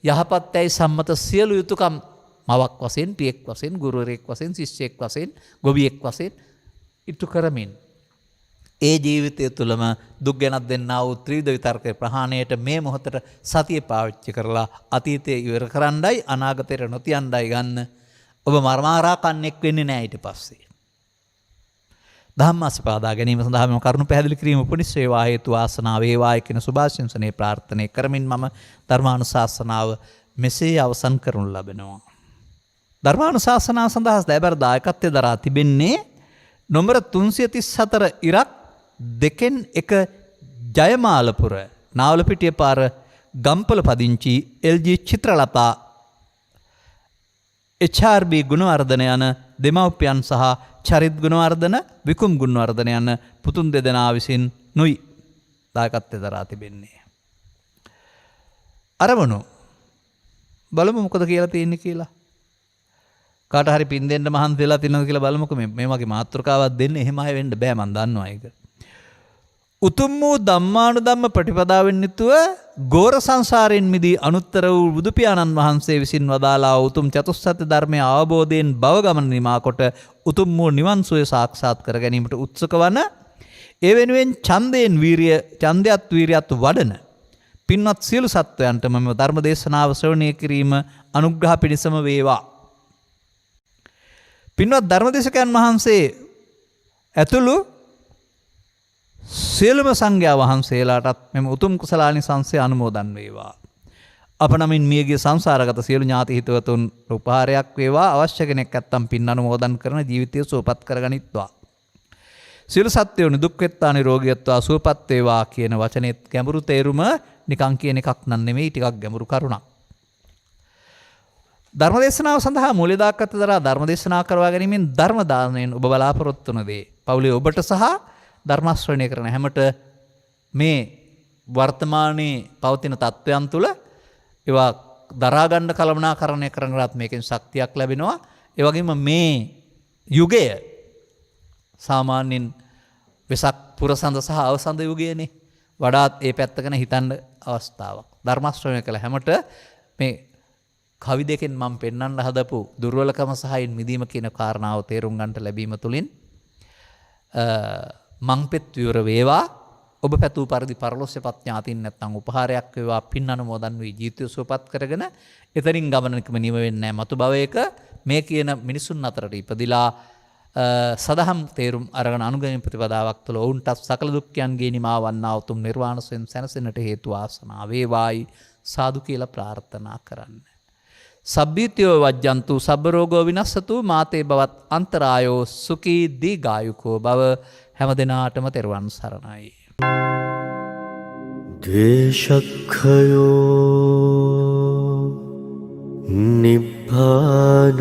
යහපත්යයි සම්මත සියලු යුතුකම් මවක් වශයෙන්, පියෙක් වශයෙන්, ගුරුවරයෙක් වශයෙන්, ශිෂ්‍යයෙක් වශයෙන්, ගොවියෙක් වශයෙන් ඉටු කරමින් ඒ ජීවිතය තුළම දුක් ගැනත් දෙන්නා වූ ත්‍රිවිධ විතර්කයේ ප්‍රහාණයට මේ මොහොතට සතිය පාවිච්චි කරලා අතීතය ඉවර කරන්නයි, අනාගතයට නොතියන්නයි ගන්න. ඔබ මර්මාරා කන්නෙක් වෙන්නේ නැහැ ඊට පස්සේ. ධම්මාස්පාදා ගැනීම සඳහා මෙම කරුණු පැහැදිලි කිරීම උපනිස් වේවා හේතු වාසනා වේවායි කියන සුභාශිංසනයේ ප්‍රාර්ථනා කරමින් මම ධර්මානුශාසනාව මෙසේ අවසන් කරනු ලබනවා. ධර්මානුශාසනාව සඳහා දැබර දායකත්වයේ දරා තිබෙන්නේ නොම්බර 334 ඉරක් 2-1 ජයමාලපුර නාවලපිටිය පාර ගම්පල පදිංචි LG චිත්‍රලතා HRB ගුණවර්ධන යන දෙමව්පියන් සහ චරිත් ගුණවර්ධන, විකුම් ගුණවර්ධන යන පුතුන් දෙදෙනා විසින් නුයි දායකත්වයේ දරා තිබෙන්නේ. අරමුණු බලමු මොකද කියලා තියෙන්නේ කියලා. කාට හරි පින් දෙන්න මහන්සි වෙලා තියෙනවද කියලා බලමුකෝ. මේ වගේ මාතෘකාවක් දෙන්න එහෙම අය වෙන්න බෑ, මම දන්නවා ඒක. උතුම් වූ ධම්මානුධම්ම ප්‍රතිපදාවෙන් යුතුව ගෝර සංසාරයෙන් මිදී අනුත්තර වූ බුදු පියාණන් වහන්සේ විසින් වදාළා උතුම් චතුස්සත්‍ය ධර්මයේ අවබෝධයෙන් භව ගමන නිමා කොට උතුම් වූ නිවන් සුවය සාක්ෂාත් කර ගැනීමට උත්සුක වන, ඒ වෙනුවෙන් ඡන්දයත් වීරියත් වඩන පින්වත් සියලු සත්වයන්ට මම ධර්ම දේශනාව ශ්‍රවණය කිරීම අනුග්‍රහ පිණිසම වේවා. පින්වත් ධර්මදේශකයන් වහන්සේ ඇතුළු සියලුම සංඝයා වහන්සේලාටත් මෙම උතුම් කුසලානිසංසය අනුමෝදන් වේවා. අප නමින් මියගිය සංසාරගත සියලු ඥාති හිතවතුන් උපහාරයක් වේවා. අවශ්‍ය කෙනෙක් නැත්තම් පින් අනුමෝදන් කරන ජීවිතය සුවපත් කරගනිත්වා. සියලු සත්වයෝ නිදුක් වෙත්වා, නිරෝගී වෙත්වා, සුවපත් වේවා කියන වචනේ ගැඹුරු තේරුම නිකන් කියන එකක් නන් නෙමෙයි, ටිකක් ගැඹුරු කරුණක්. ධර්මදේශනාව සඳහා මූල්‍ය දායකත්වය දරා ධර්මදේශනා කරවා ගැනීමෙන් ධර්ම දානයෙන් ඔබ බලාපොරොත්තු වන දේ පවුලේ ඔබට සහ ධර්ම ශ්‍රවණය කරන හැමට මේ වර්තමානයේ පවතින තත්ත්වයන් තුළ ඒවා දරා ගන්න කළමනාකරණය කරනවත් මේකෙන් ශක්තියක් ලැබෙනවා. ඒ වගේම මේ යුගය සාමාන්‍යයෙන් වෙසක් පුරසඳ සහ අවසඳ යුගයනේ. වඩාත් ඒ පැත්ත ගැන හිතන්න අවස්ථාවක්. ධර්ම ශ්‍රවණය කළ හැමට මේ කවි දෙකෙන් මම පෙන්වන්න හදපු දුර්වලකම සහයින් මිදීම කියන කාරණාව තේරුම් ගන්නට ලැබීම තුළින් මංපෙත් විවර වේවා. ඔබ පැතූ පරිදි පරලොස්සපත් ඥාතින් නැත්නම් උපහාරයක් වේවා. පින් අනුමෝදන් වී ජීවිතය සුවපත් කරගෙන එතනින් ගමනකම නිම වෙන්නේ නැහැ. මතු භවයක මේ කියන මිනිසුන් අතරට ඉපදිලා සදහම් තේරුම් අරගෙන අනුගමන ප්‍රතිපදාවක් තුළ ඔවුන්ට සකල දුක්ඛයන්ගේ නිමාව වන්නා උතුම් නිර්වාණ සෙන් සැනසෙන්නට හේතු වාසනා වේවායි සාදු කියලා ප්‍රාර්ථනා කරන්න. සබ්බීතියෝ වජ්ජන්තු සබ්බ රෝගෝ විනස්සතු මාතේ බවත් අන්තරායෝ සුඛී දීඝායුකෝ භව. හැම දිනාටම තෙරුවන් සරණයි. ද්වේෂක්ඛයෝ නිබ්බානං